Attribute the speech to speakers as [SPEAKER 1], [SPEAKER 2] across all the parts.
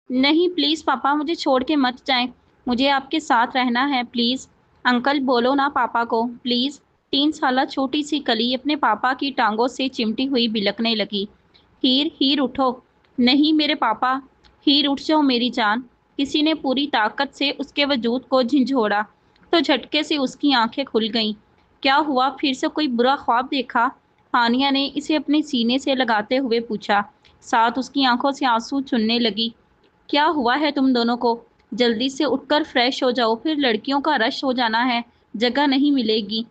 [SPEAKER 1] नहीं प्लीज़ पापा, मुझे छोड़ के मत जाएं। मुझे आपके साथ रहना है प्लीज़। अंकल बोलो ना पापा को प्लीज़। 3 साला छोटी सी कली अपने पापा की टांगों से चिमटी हुई बिलकने लगी। हीर, हीर उठो। नहीं मेरे पापा। हीर उठ जाओ मेरी जान। किसी ने पूरी ताकत से उसके वजूद को झंझोड़ा तो झटके से उसकी आंखें खुल गईं। क्या हुआ, फिर से कोई बुरा ख्वाब देखा? हानिया ने इसे अपने सीने से लगाते हुए पूछा, साथ उसकी आंखों से आंसू चुनने लगी। क्या हुआ है तुम दोनों को? जल्दी से उठकर फ्रेश हो जाओ, फिर लड़कियों का रश हो जाना है, जगह नहीं मिलेगी।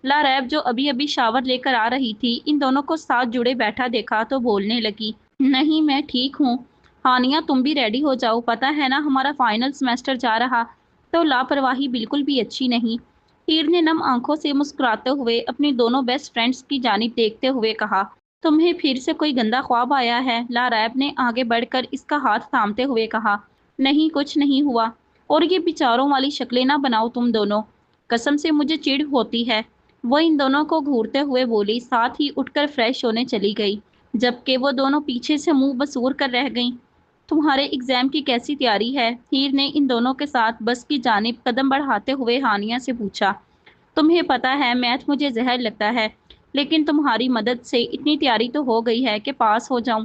[SPEAKER 1] लारैब जो अभी अभी शावर लेकर आ रही थी, इन दोनों को साथ जुड़े बैठा देखा तो बोलने लगी, नहीं मैं ठीक हूँ। हानिया तुम भी रेडी हो जाओ, पता है ना हमारा फाइनल सेमेस्टर जा रहा। तो लापरवाही बिल्कुल भी अच्छी नहीं। हीर ने नम आंखों से मुस्कुराते हुए अपनी दोनों बेस्ट फ्रेंड्स की जानिब देखते हुए कहा, तुम्हें फिर से कोई गंदा ख्वाब आया है? लारैब ने आगे बढ़कर इसका हाथ थामते हुए कहा, नहीं कुछ नहीं हुआ। और ये बेचारों वाली शक्लें ना बनाओ तुम दोनों, कसम से मुझे चिढ़ होती है। वो इन दोनों को घूरते हुए बोली, साथ ही उठकर फ्रेश होने चली गई, जबकि वो दोनों पीछे से मुंह बसूर कर रह गईं। तुम्हारे एग्जाम की कैसी तैयारी है? हीर ने इन दोनों के साथ बस की जानिब कदम बढ़ाते हुए हानिया से पूछा। तुम्हें पता है मैथ मुझे जहर लगता है, लेकिन तुम्हारी मदद से इतनी तैयारी तो हो गई है कि पास हो जाऊं।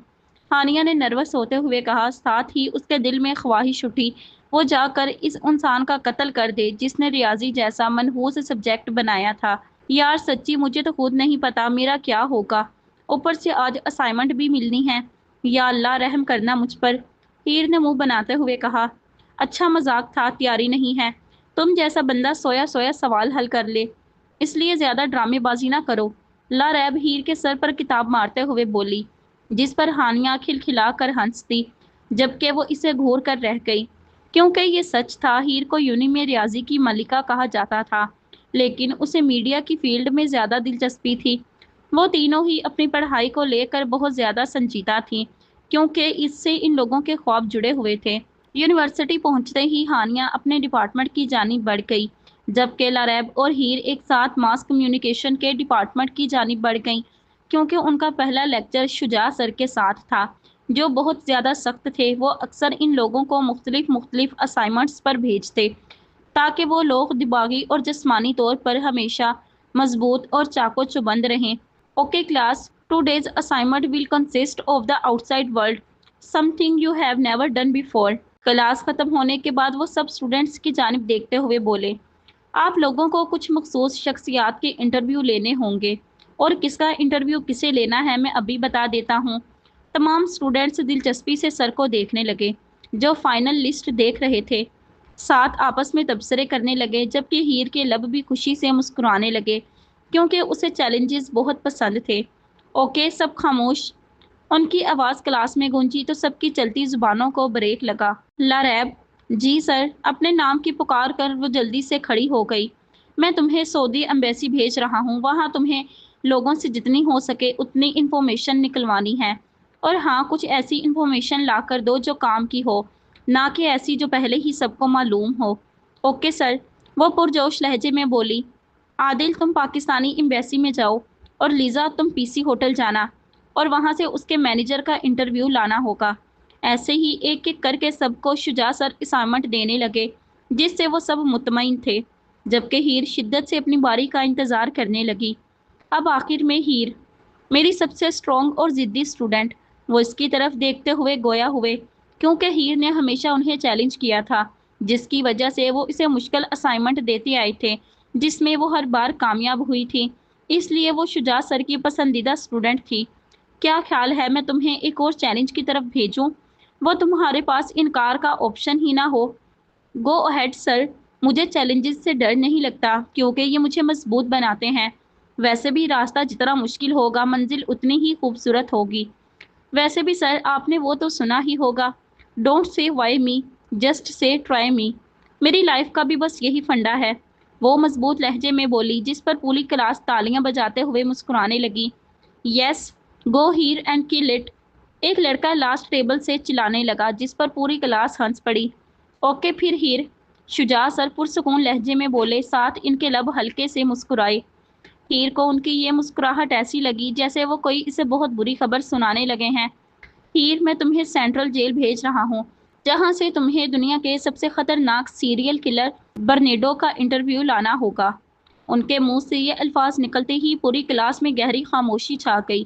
[SPEAKER 1] हानिया ने नर्वस होते हुए कहा, साथ ही उसके दिल में ख्वाहिश उठी वो जाकर इस इंसान का कत्ल कर दे जिसने रियाजी जैसा मनहूस सब्जेक्ट बनाया था। यार सच्ची मुझे तो खुद नहीं पता मेरा क्या होगा, ऊपर से आज असाइनमेंट भी मिलनी है। या अल्लाह रहम करना मुझ पर। हीर ने मुंह बनाते हुए कहा, अच्छा मजाक था, तैयारी नहीं है। तुम जैसा बंदा सोया सोया सवाल हल कर ले, इसलिए ज्यादा ड्रामेबाजी ना करो। लारैब हीर के सर पर किताब मारते हुए बोली, जिस पर हानिया खिलखिला कर हंसती, जबकि वो इसे घूर कर रह गई। क्योंकि ये सच था, हीर को यूनी में रियाजी की मलिका कहा जाता था, लेकिन उसे मीडिया की फील्ड में ज्यादा दिलचस्पी थी। वो तीनों ही अपनी पढ़ाई को लेकर बहुत ज्यादा संजीदा थीं, क्योंकि इससे इन लोगों के ख्वाब जुड़े हुए थे। यूनिवर्सिटी पहुंचते ही हानिया अपने डिपार्टमेंट की जानिब बढ़ गई, जबकि लारैब और हीर एक साथ मास कम्युनिकेशन के डिपार्टमेंट की जानिब बढ़ गईं, क्योंकि उनका पहला लेक्चर शुजा सर के साथ था, जो बहुत ज़्यादा सख्त थे। वो अक्सर इन लोगों को मुख्तलिफ मुख्तलिफ असाइनमेंट्स पर भेजते, ताकि वो लोग दिमागी और जिस्मानी तौर पर हमेशा मजबूत और चाको चुबंद रहें। Okay class, today's assignment will consist of the outside world, something you have never done before. Class खत्म होने के बाद वो सब स्टूडेंट्स की जानिब देखते हुए बोले, आप लोगों को कुछ मखसूस शख्सियात के इंटरव्यू लेने होंगे, और किसका इंटरव्यू किसे लेना है मैं अभी बता देता हूँ। तमाम स्टूडेंट्स दिलचस्पी से सर को देखने लगे, जो फाइनल लिस्ट देख रहे थे। साथ आपस में तबसरे करने लगे, जबकि हीर के लब भी खुशी से मुस्कुराने लगे, क्योंकि उसे चैलेंजेस बहुत पसंद थे। ओके सब खामोश। उनकी आवाज़ क्लास में गूंजी तो सबकी चलती जुबानों को ब्रेक लगा। लारैब, जी सर। अपने नाम की पुकार कर वो जल्दी से खड़ी हो गई। मैं तुम्हें सऊदी एम्बेसी भेज रहा हूँ, वहाँ तुम्हें लोगों से जितनी हो सके उतनी इन्फॉर्मेशन निकलवानी है। और हाँ, कुछ ऐसी इन्फॉर्मेशन ला कर दो जो काम की हो, ना कि ऐसी जो पहले ही सबको मालूम हो। ओके सर, वो पुरजोश लहजे में बोली। आदिल तुम पाकिस्तानी एम्बेसी में जाओ, और लीज़ा तुम पीसी होटल जाना, और वहाँ से उसके मैनेजर का इंटरव्यू लाना होगा। ऐसे ही एक एक करके सबको शुजा सर असाइनमेंट देने लगे, जिससे वो सब मुतमईन थे, जबकि हीर शिद्दत से अपनी बारी का इंतज़ार करने लगी। अब आखिर में हीर, मेरी सबसे स्ट्रॉन्ग और ज़िद्दी स्टूडेंट, वो इसकी तरफ देखते हुए गोया हुए, क्योंकि हीर ने हमेशा उन्हें चैलेंज किया था, जिसकी वजह से वो इसे मुश्किल असाइनमेंट देते आए थे, जिसमें वो हर बार कामयाब हुई थी। इसलिए वो शुजा सर की पसंदीदा स्टूडेंट थी। क्या ख्याल है मैं तुम्हें एक और चैलेंज की तरफ भेजूं? वो तुम्हारे पास इनकार का ऑप्शन ही ना हो। Go ahead sir. मुझे चैलेंजेस से डर नहीं लगता, क्योंकि ये मुझे मजबूत बनाते हैं। वैसे भी रास्ता जितना मुश्किल होगा, मंजिल उतनी ही खूबसूरत होगी। वैसे भी सर, आपने वो तो सुना ही होगा, don't say why me, just say try me. मेरी लाइफ का भी बस यही फंडा है, वो मजबूत लहजे में बोली, जिस पर पूरी क्लास तालियां बजाते हुए मुस्कुराने लगी। Yes, go Heer and kill it. एक लड़का लास्ट टेबल से चिल्लाने लगा, जिस पर पूरी क्लास हंस पड़ी। ओके फिर हीर, शुजा सर पुरसुकून लहजे में बोले, साथ इनके लब हल्के से मुस्कुराए। हीर को उनकी ये मुस्कुराहट ऐसी लगी जैसे वो कोई इसे बहुत बुरी खबर सुनाने लगे हैं। हीर, मैं तुम्हें सेंट्रल जेल भेज रहा हूँ, जहां से तुम्हें दुनिया के सबसे खतरनाक सीरियल किलर बर्नेडो का इंटरव्यू लाना होगा। उनके मुंह से ये अल्फाज निकलते ही पूरी क्लास में गहरी खामोशी छा गई।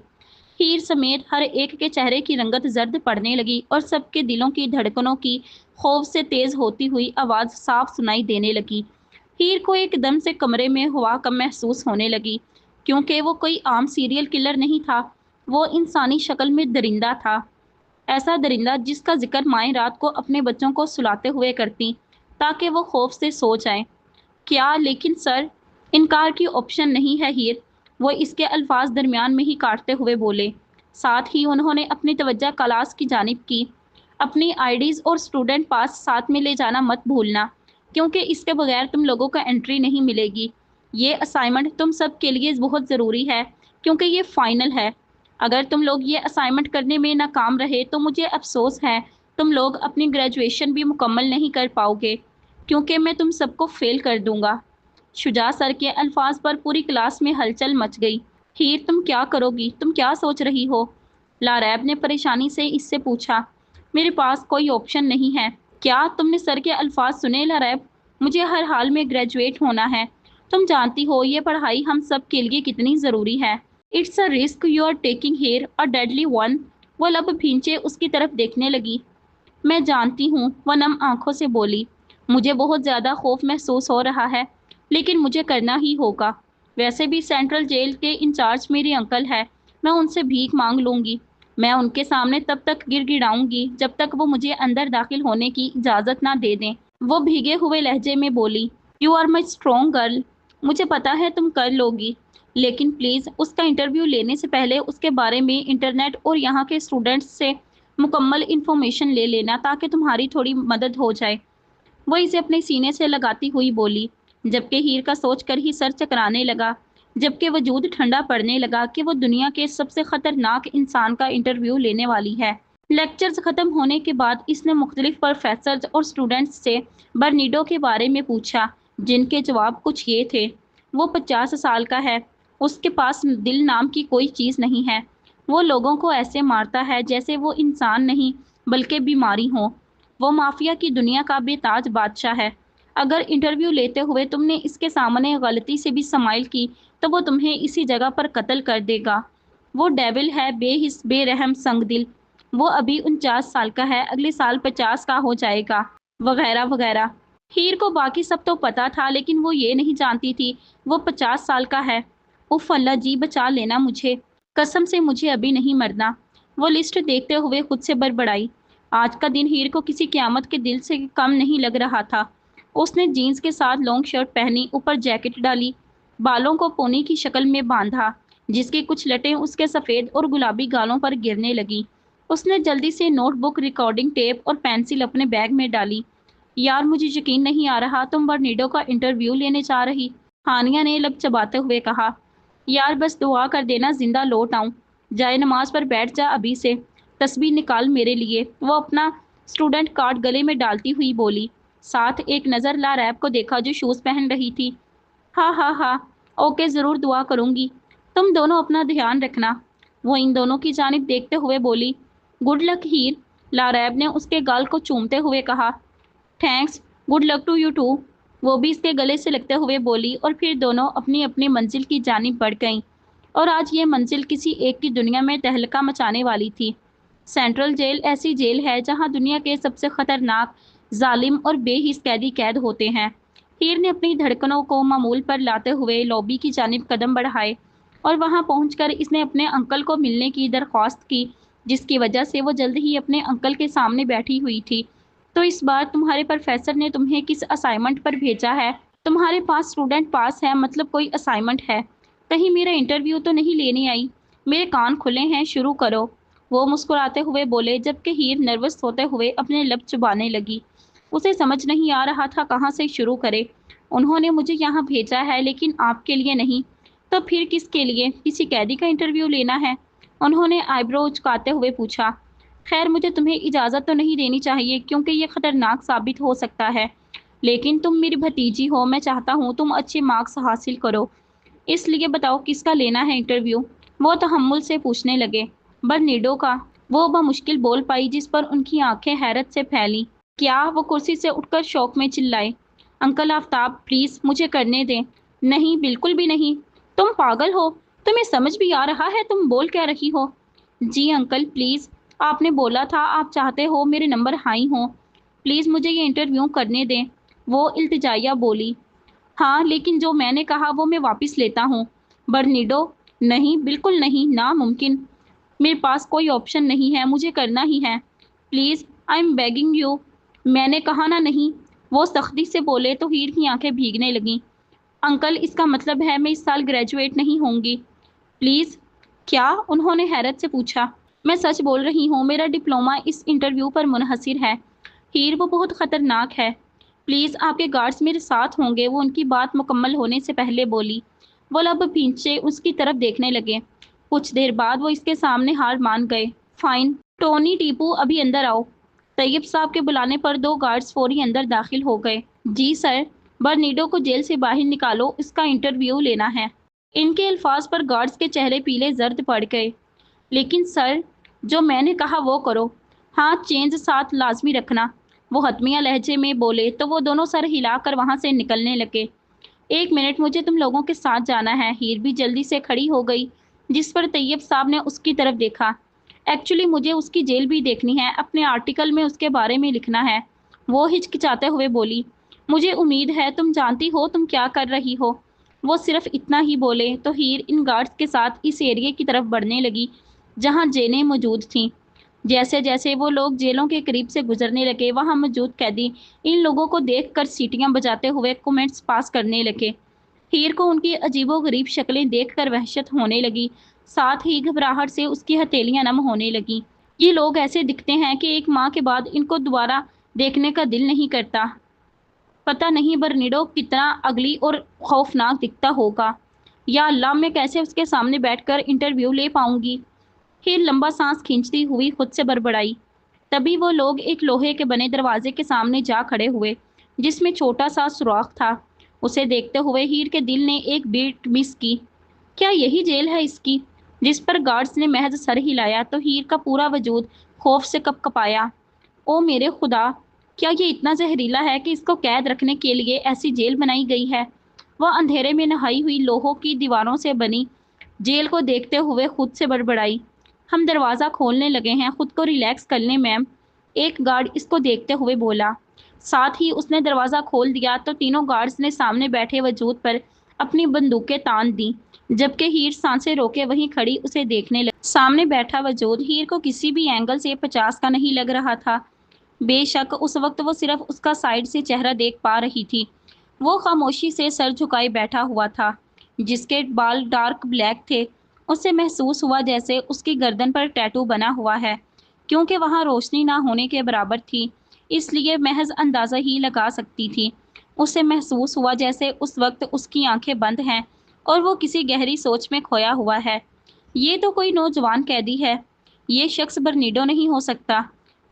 [SPEAKER 1] हीर समेत हर एक के चेहरे की रंगत जर्द पड़ने लगी और सबके दिलों की धड़कनों की खौफ से तेज होती हुई आवाज साफ सुनाई देने लगी। हीर को एकदम से कमरे में हवा कम महसूस होने लगी, क्योंकि वो कोई आम सीरियल किलर नहीं था। वो इंसानी शक्ल में दरिंदा था, ऐसा दरिंदा जिसका जिक्र माएँ रात को अपने बच्चों को सुलाते हुए करती, ताकि वो खौफ से सो जाएं। क्या लेकिन सर, इनकार की ऑप्शन नहीं है हीर, वो इसके अल्फाज दरमियान में ही काटते हुए बोले। साथ ही उन्होंने अपनी तवज्जो क्लास की जानिब की। अपनी आईडीज और स्टूडेंट पास साथ में ले जाना मत भूलना, क्योंकि इसके बगैर तुम लोगों का एंट्री नहीं मिलेगी। ये असाइनमेंट तुम सब के लिए बहुत ज़रूरी है, क्योंकि ये फाइनल है। अगर तुम लोग ये असाइनमेंट करने में नाकाम रहे तो मुझे अफसोस है, तुम लोग अपनी ग्रेजुएशन भी मुकम्मल नहीं कर पाओगे, क्योंकि मैं तुम सबको फेल कर दूंगा। शुजा सर के अल्फाज पर पूरी क्लास में हलचल मच गई। हीर, तुम क्या करोगी? तुम क्या सोच रही हो? लारैब ने परेशानी से इससे पूछा। मेरे पास कोई ऑप्शन नहीं है। क्या तुमने सर के अल्फाज सुने लारैब? मुझे हर हाल में ग्रेजुएट होना है। तुम जानती हो ये पढ़ाई हम सब के लिए कितनी ज़रूरी है। It's a risk you are taking here, a deadly one. वो लब भींचे उसकी तरफ देखने लगी। मैं जानती हूँ, वह नम आंखों से बोली। मुझे बहुत ज़्यादा खौफ महसूस हो रहा है, लेकिन मुझे करना ही होगा। वैसे भी सेंट्रल जेल के इंचार्ज मेरे अंकल है, मैं उनसे भीख मांग लूँगी। मैं उनके सामने तब तक गिड़गिड़ाऊंगी जब तक वो मुझे अंदर दाखिल होने की इजाज़त ना दे दें। वो भीगे हुए लहजे में बोली, you are my strong girl. मुझे पता है तुम कर लोगी, लेकिन प्लीज़ उसका इंटरव्यू लेने से पहले उसके बारे में इंटरनेट और यहाँ के स्टूडेंट्स से मुकम्मल इन्फॉर्मेशन ले लेना, ताकि तुम्हारी थोड़ी मदद हो जाए। वो इसे अपने सीने से लगाती हुई बोली, जबकि हीर का सोचकर ही सर चकराने लगा, जबकि वजूद ठंडा पड़ने लगा कि वो दुनिया के सबसे खतरनाक इंसान का इंटरव्यू लेने वाली है। लेक्चर्स ख़त्म होने के बाद इसने मुख्तलिफ प्रोफेसर्स और स्टूडेंट्स से बर्नीडो के बारे में पूछा, जिनके जवाब कुछ ये थे। वो 50 साल का है, उसके पास दिल नाम की कोई चीज़ नहीं है। वो लोगों को ऐसे मारता है जैसे वो इंसान नहीं बल्कि बीमारी हो। वो माफिया की दुनिया का बेताज बादशाह है। अगर इंटरव्यू लेते हुए तुमने इसके सामने गलती से भी समाइल की तो वो तुम्हें इसी जगह पर कत्ल कर देगा। वो डेविल है, बेहिस बेरहम संगदिल। वो अभी 49 साल का है, अगले साल 50 का हो जाएगा, वगैरह वगैरह। हीर को बाकी सब तो पता था, लेकिन वो ये नहीं जानती थी वो 50 साल का है। उफ अल्लाह जी, बचा लेना मुझे, कसम से मुझे अभी नहीं मरना। वो लिस्ट देखते हुए खुद से बड़बड़ाई। आज का दिन हीर को किसी क़यामत के दिल से कम नहीं लग रहा था। उसने जीन्स के साथ लॉन्ग शर्ट पहनी, ऊपर जैकेट डाली, बालों को पोनी की शक्ल में बांधा, जिसकी कुछ लटें उसके सफ़ेद और गुलाबी गालों पर गिरने लगी। उसने जल्दी से नोटबुक, रिकॉर्डिंग टेप और पेंसिल अपने बैग में डाली। यार, मुझे यकीन नहीं आ रहा तुम बर्नीडो का इंटरव्यू लेने जा रही, हानिया ने लब चबाते हुए कहा। यार बस दुआ कर देना जिंदा लौट आऊं। जाए नमाज पर बैठ जा अभी से, तस्बीह निकाल मेरे लिए। वो अपना स्टूडेंट कार्ड गले में डालती हुई बोली, साथ एक नज़र लारैब को देखा जो शूज़ पहन रही थी। हाँ हाँ हाँ, ओके, ज़रूर दुआ करूँगी। तुम दोनों अपना ध्यान रखना। वो इन दोनों की जानिब देखते हुए बोली। गुड लक हीर, लारैब ने उसके गाल को चूमते हुए कहा। Thanks, good luck to you too, वो भी इसके गले से लगते हुए बोली, और फिर दोनों अपनी अपनी मंजिल की जानिब बढ़ गईं। और आज ये मंजिल किसी एक की दुनिया में तहलका मचाने वाली थी। सेंट्रल जेल ऐसी जेल है जहां दुनिया के सबसे खतरनाक, जालिम और बेहिस कैदी कैद होते हैं। हीर ने अपनी धड़कनों को मामूल पर लाते हुए लॉबी की जानिब कदम बढ़ाए, और वहां पहुंचकर इसने अपने अंकल को मिलने की दरख्वास्त की, जिसकी वजह से वो जल्द ही अपने अंकल के सामने बैठी हुई थी। तो इस बार तुम्हारे प्रोफेसर ने तुम्हें किस असाइनमेंट पर भेजा है? तुम्हारे पास स्टूडेंट पास है, मतलब कोई असाइनमेंट है। कहीं मेरा इंटरव्यू तो नहीं लेने आई? मेरे कान खुले हैं, शुरू करो। वो मुस्कुराते हुए बोले, जबकि हीर नर्वस होते हुए अपने लब चबाने लगी। उसे समझ नहीं आ रहा था कहाँ से शुरू करे। उन्होंने मुझे यहाँ भेजा है, लेकिन आपके लिए नहीं। तो फिर किसके लिए? किसी कैदी का इंटरव्यू लेना है? उन्होंने आईब्रो उचकाते हुए पूछा। खैर, मुझे तुम्हें इजाज़त तो नहीं देनी चाहिए, क्योंकि ये खतरनाक साबित हो सकता है, लेकिन तुम मेरी भतीजी हो, मैं चाहता हूँ तुम अच्छे मार्क्स हासिल करो। इसलिए बताओ किसका लेना है इंटरव्यू? वो तहम्मुल से पूछने लगे। बर्नीडो का, वो बमुश्किल बोल पाई, जिस पर उनकी आंखें हैरत से फैलीं। क्या? वो कुर्सी से उठकर शौक में चिल्लाए। अंकल आफ्ताब, प्लीज मुझे करने दें। नहीं, बिल्कुल भी नहीं। तुम पागल हो? तुम्हें समझ भी आ रहा है तुम बोल क्या रही हो? जी अंकल, प्लीज। आपने बोला था आप चाहते हो मेरे नंबर हाई हो। प्लीज मुझे ये इंटरव्यू करने दें, वो इल्तिजाया बोली। हाँ, लेकिन जो मैंने कहा वो मैं वापस लेता हूँ। बर्निडो, नहीं, बिल्कुल नहीं, नामुमकिन। मेरे पास कोई ऑप्शन नहीं है, मुझे करना ही है। Please, I am begging you. मैंने कहा ना नहीं। वो सख्ती से बोले तो हीर की आंखें भीगने लगीं। अंकल, इसका मतलब है मैं इस साल ग्रेजुएट नहीं होंगी। प्लीज। क्या? उन्होंने हैरत से पूछा। मैं सच बोल रही हूँ, मेरा डिप्लोमा इस इंटरव्यू पर मुनहसिर है। हीर, वो बहुत खतरनाक है। प्लीज, आपके गार्ड्स मेरे साथ होंगे, वो उनकी बात मुकम्मल होने से पहले बोली। वो लब पीछे उसकी तरफ देखने लगे। कुछ देर बाद वो इसके सामने हार मान गए। फाइन। टोनी, टीपू, अभी अंदर आओ। तैयब साहब के बुलाने पर दो गार्ड्स फौरी अंदर दाखिल हो गए। जी सर। बर्नीडो को जेल से बाहर निकालो, इसका इंटरव्यू लेना है। इनके अल्फाज पर गार्ड्स के चेहरे पीले जर्द पड़ गए। लेकिन सर, जो मैंने कहा वो करो। हाँ, चेंज साथ लाजमी रखना। वो हतमिया लहजे में बोले तो वो दोनों सर हिलाकर वहां से निकलने लगे। एक मिनट, मुझे तुम लोगों के साथ जाना है। हीर भी जल्दी से खड़ी हो गई, जिस पर तैयब साहब ने उसकी तरफ देखा। एक्चुअली मुझे उसकी जेल भी देखनी है, अपने आर्टिकल में उसके बारे में लिखना है। वो हिचकिचाते हुए बोली। मुझे उम्मीद है तुम जानती हो तुम क्या कर रही हो। वो सिर्फ इतना ही बोले तो हीर इन गार्ड्स के साथ इस एरिया की तरफ बढ़ने लगी जहां जेलें मौजूद थीं। जैसे जैसे वो लोग जेलों के करीब से गुजरने लगे, वहां मौजूद कैदी इन लोगों को देखकर सीटियां बजाते हुए कमेंट्स पास करने लगे। हीर को उनकी अजीबोगरीब शक्लें देखकर वहशत होने लगी, साथ ही घबराहट से उसकी हथेलियां नम होने लगीं। ये लोग ऐसे दिखते हैं कि एक माह के बाद इनको दोबारा देखने का दिल नहीं करता। पता नहीं बर्निडो कितना अगली और खौफनाक दिखता होगा। या अल्लाह, मैं कैसे उसके सामने बैठकर इंटरव्यू ले पाऊंगी? हीर लंबा सांस खींचती हुई खुद से बड़बड़ाई। तभी वो लोग एक लोहे के बने दरवाजे के सामने जा खड़े हुए, जिसमें छोटा सा सुराख था। उसे देखते हुए हीर के दिल ने एक बीट मिस की। क्या यही जेल है इसकी? जिस पर गार्ड्स ने महज सर हिलाया तो हीर का पूरा वजूद खौफ से कपकपाया। ओ मेरे खुदा! क्या ये इतना जहरीला है कि इसको कैद रखने के लिए ऐसी जेल बनाई गई है? वह अंधेरे में नहाई हुई लोहों की दीवारों से बनी जेल को देखते हुए खुद से बड़बड़ाई। हम दरवाज़ा खोलने लगे हैं, खुद को रिलैक्स कर लें मैम। एक गार्ड इसको देखते हुए बोला। साथ ही उसने दरवाज़ा खोल दिया तो तीनों गार्ड्स ने सामने बैठे वजूद पर अपनी बंदूकें तान दी, जबकि हीर सांसें रोके वहीं खड़ी उसे देखने लगी। सामने बैठा वजूद हीर को किसी भी एंगल से 50 का नहीं लग रहा था। बेशक उस वक्त वो सिर्फ उसका साइड से चेहरा देख पा रही थी। वो खामोशी से सर झुकाए बैठा हुआ था, जिसके बाल डार्क ब्लैक थे। उसे महसूस हुआ जैसे उसकी गर्दन पर टैटू बना हुआ है। क्योंकि वहां रोशनी ना होने के बराबर थी, इसलिए महज अंदाज़ा ही लगा सकती थी। उसे महसूस हुआ जैसे उस वक्त उसकी आंखें बंद हैं और वो किसी गहरी सोच में खोया हुआ है। ये तो कोई नौजवान कैदी है। ये शख्स बर्नीडो नहीं हो सकता,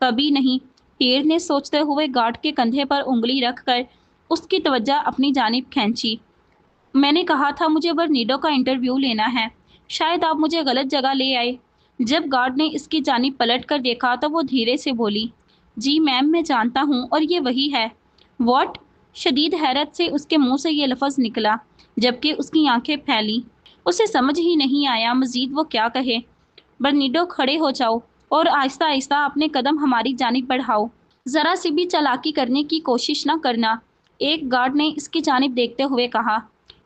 [SPEAKER 1] कभी नहीं। हीर ने सोचते हुए गार्ड के कंधे पर उंगली रखकर उसकी तवज्जो अपनी जानिब खींची। मैंने कहा था मुझे बर्नीडो का इंटरव्यू लेना है। शायद आप मुझे गलत जगह ले आए। जब गार्ड ने इसकी जानिब पलट कर देखा तो वो धीरे से बोली। जी मैम, मैं जानता हूँ और ये वही है। वॉट? शदीद हैरत से उसके मुंह से ये लफ्ज़ निकला, जबकि उसकी आंखें फैली। उसे समझ ही नहीं आया मजीद वो क्या कहे। बर्नीडो, खड़े हो जाओ और आहिस्ता आहिस्ता अपने कदम हमारी जानिब बढ़ाओ। जरा सी भी चालाकी करने की कोशिश न करना, एक गार्ड ने इसकी जानिब देखते हुए कहा,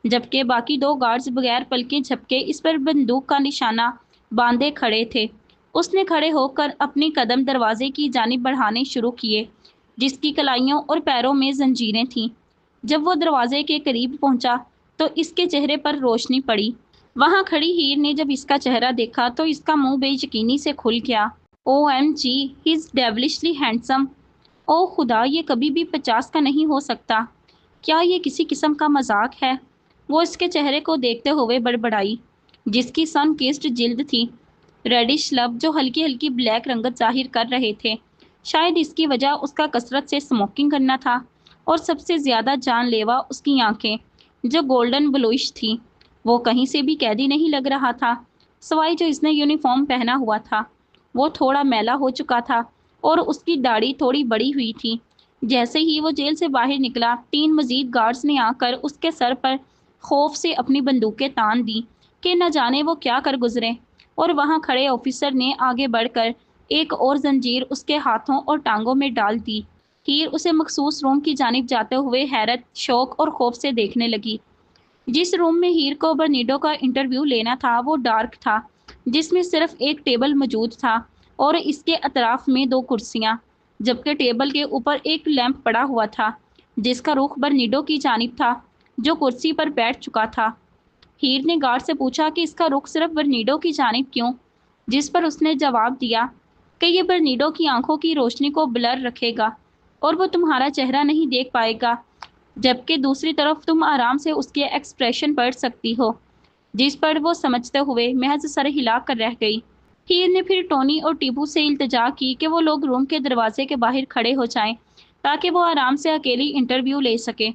[SPEAKER 1] जबकि बाकी दो गार्ड्स बगैर पलके झपके इस पर बंदूक का निशाना बांधे खड़े थे। उसने खड़े होकर अपने कदम दरवाजे की जानिब बढ़ाने शुरू किए, जिसकी कलाइयों और पैरों में जंजीरें थीं। जब वो दरवाजे के करीब पहुंचा तो इसके चेहरे पर रोशनी पड़ी। वहां खड़ी हीर ने जब इसका चेहरा देखा तो इसका मुंह बेयकीनी से खुल गया। O M G, he is devilishly handsome. ओ खुदा, ये कभी भी 50 का नहीं हो सकता। क्या ये किसी किस्म का मजाक है? वो इसके चेहरे को देखते हुए बड़बड़ाई, जिसकी सन किस्ड जिल्द थी, रेडिश लब जो हल्की हल्की ब्लैक रंगत जाहिर कर रहे थे। शायद इसकी वजह उसका कसरत से स्मोकिंग करना था, और सबसे ज़्यादा जानलेवा उसकी आंखें, जो गोल्डन ब्लूइश थी। वो कहीं से भी कैदी नहीं लग रहा था, सवाई जो इसने यूनिफॉर्म पहना हुआ था। वो थोड़ा मैला हो चुका था اور اس کی داڑھی تھوڑی بڑی ہوئی تھی۔ جیسے ہی وہ جیل سے باہر نکلا، 3 مزید گارڈز نے آ کر اس کے سر پر خوف سے اپنی بندوقیں تان دیں کہ نہ جانے وہ کیا کر گزرے، اور وہاں کھڑے آفیسر نے آگے بڑھ کر ایک اور زنجیر اس کے ہاتھوں اور ٹانگوں میں ڈال دی۔ ہیر اسے مخصوص روم کی جانب جاتے ہوئے حیرت، شوق اور خوف سے دیکھنے لگی۔ جس روم میں ہیر کو برنیڈو کا انٹرویو لینا تھا وہ ڈارک تھا، جس میں صرف ایک ٹیبل موجود تھا اور اس کے اطراف میں 2 کرسیاں، جبکہ ٹیبل کے اوپر ایک لیمپ پڑا ہوا تھا جس کا رخ برنیڈو کی جانب تھا، جو کرسی پر بیٹھ چکا تھا۔ ہیر نے گارڈ سے پوچھا کہ اس کا رخ صرف برنیڈو کی جانب کیوں، جس پر اس نے جواب دیا کہ یہ برنیڈو کی آنکھوں کی روشنی کو بلر رکھے گا اور وہ تمہارا چہرہ نہیں دیکھ پائے گا، جبکہ دوسری طرف تم آرام سے اس کے ایکسپریشن پڑھ سکتی ہو۔ جس پر وہ سمجھتے ہوئے محض سر ہلا کر رہ گئی۔ ہیر نے پھر ٹونی اور ٹیبو سے التجا کی کہ وہ لوگ روم کے دروازے کے باہر کھڑے ہو جائیں تاکہ وہ آرام سے اکیلی انٹرویو لے سکے۔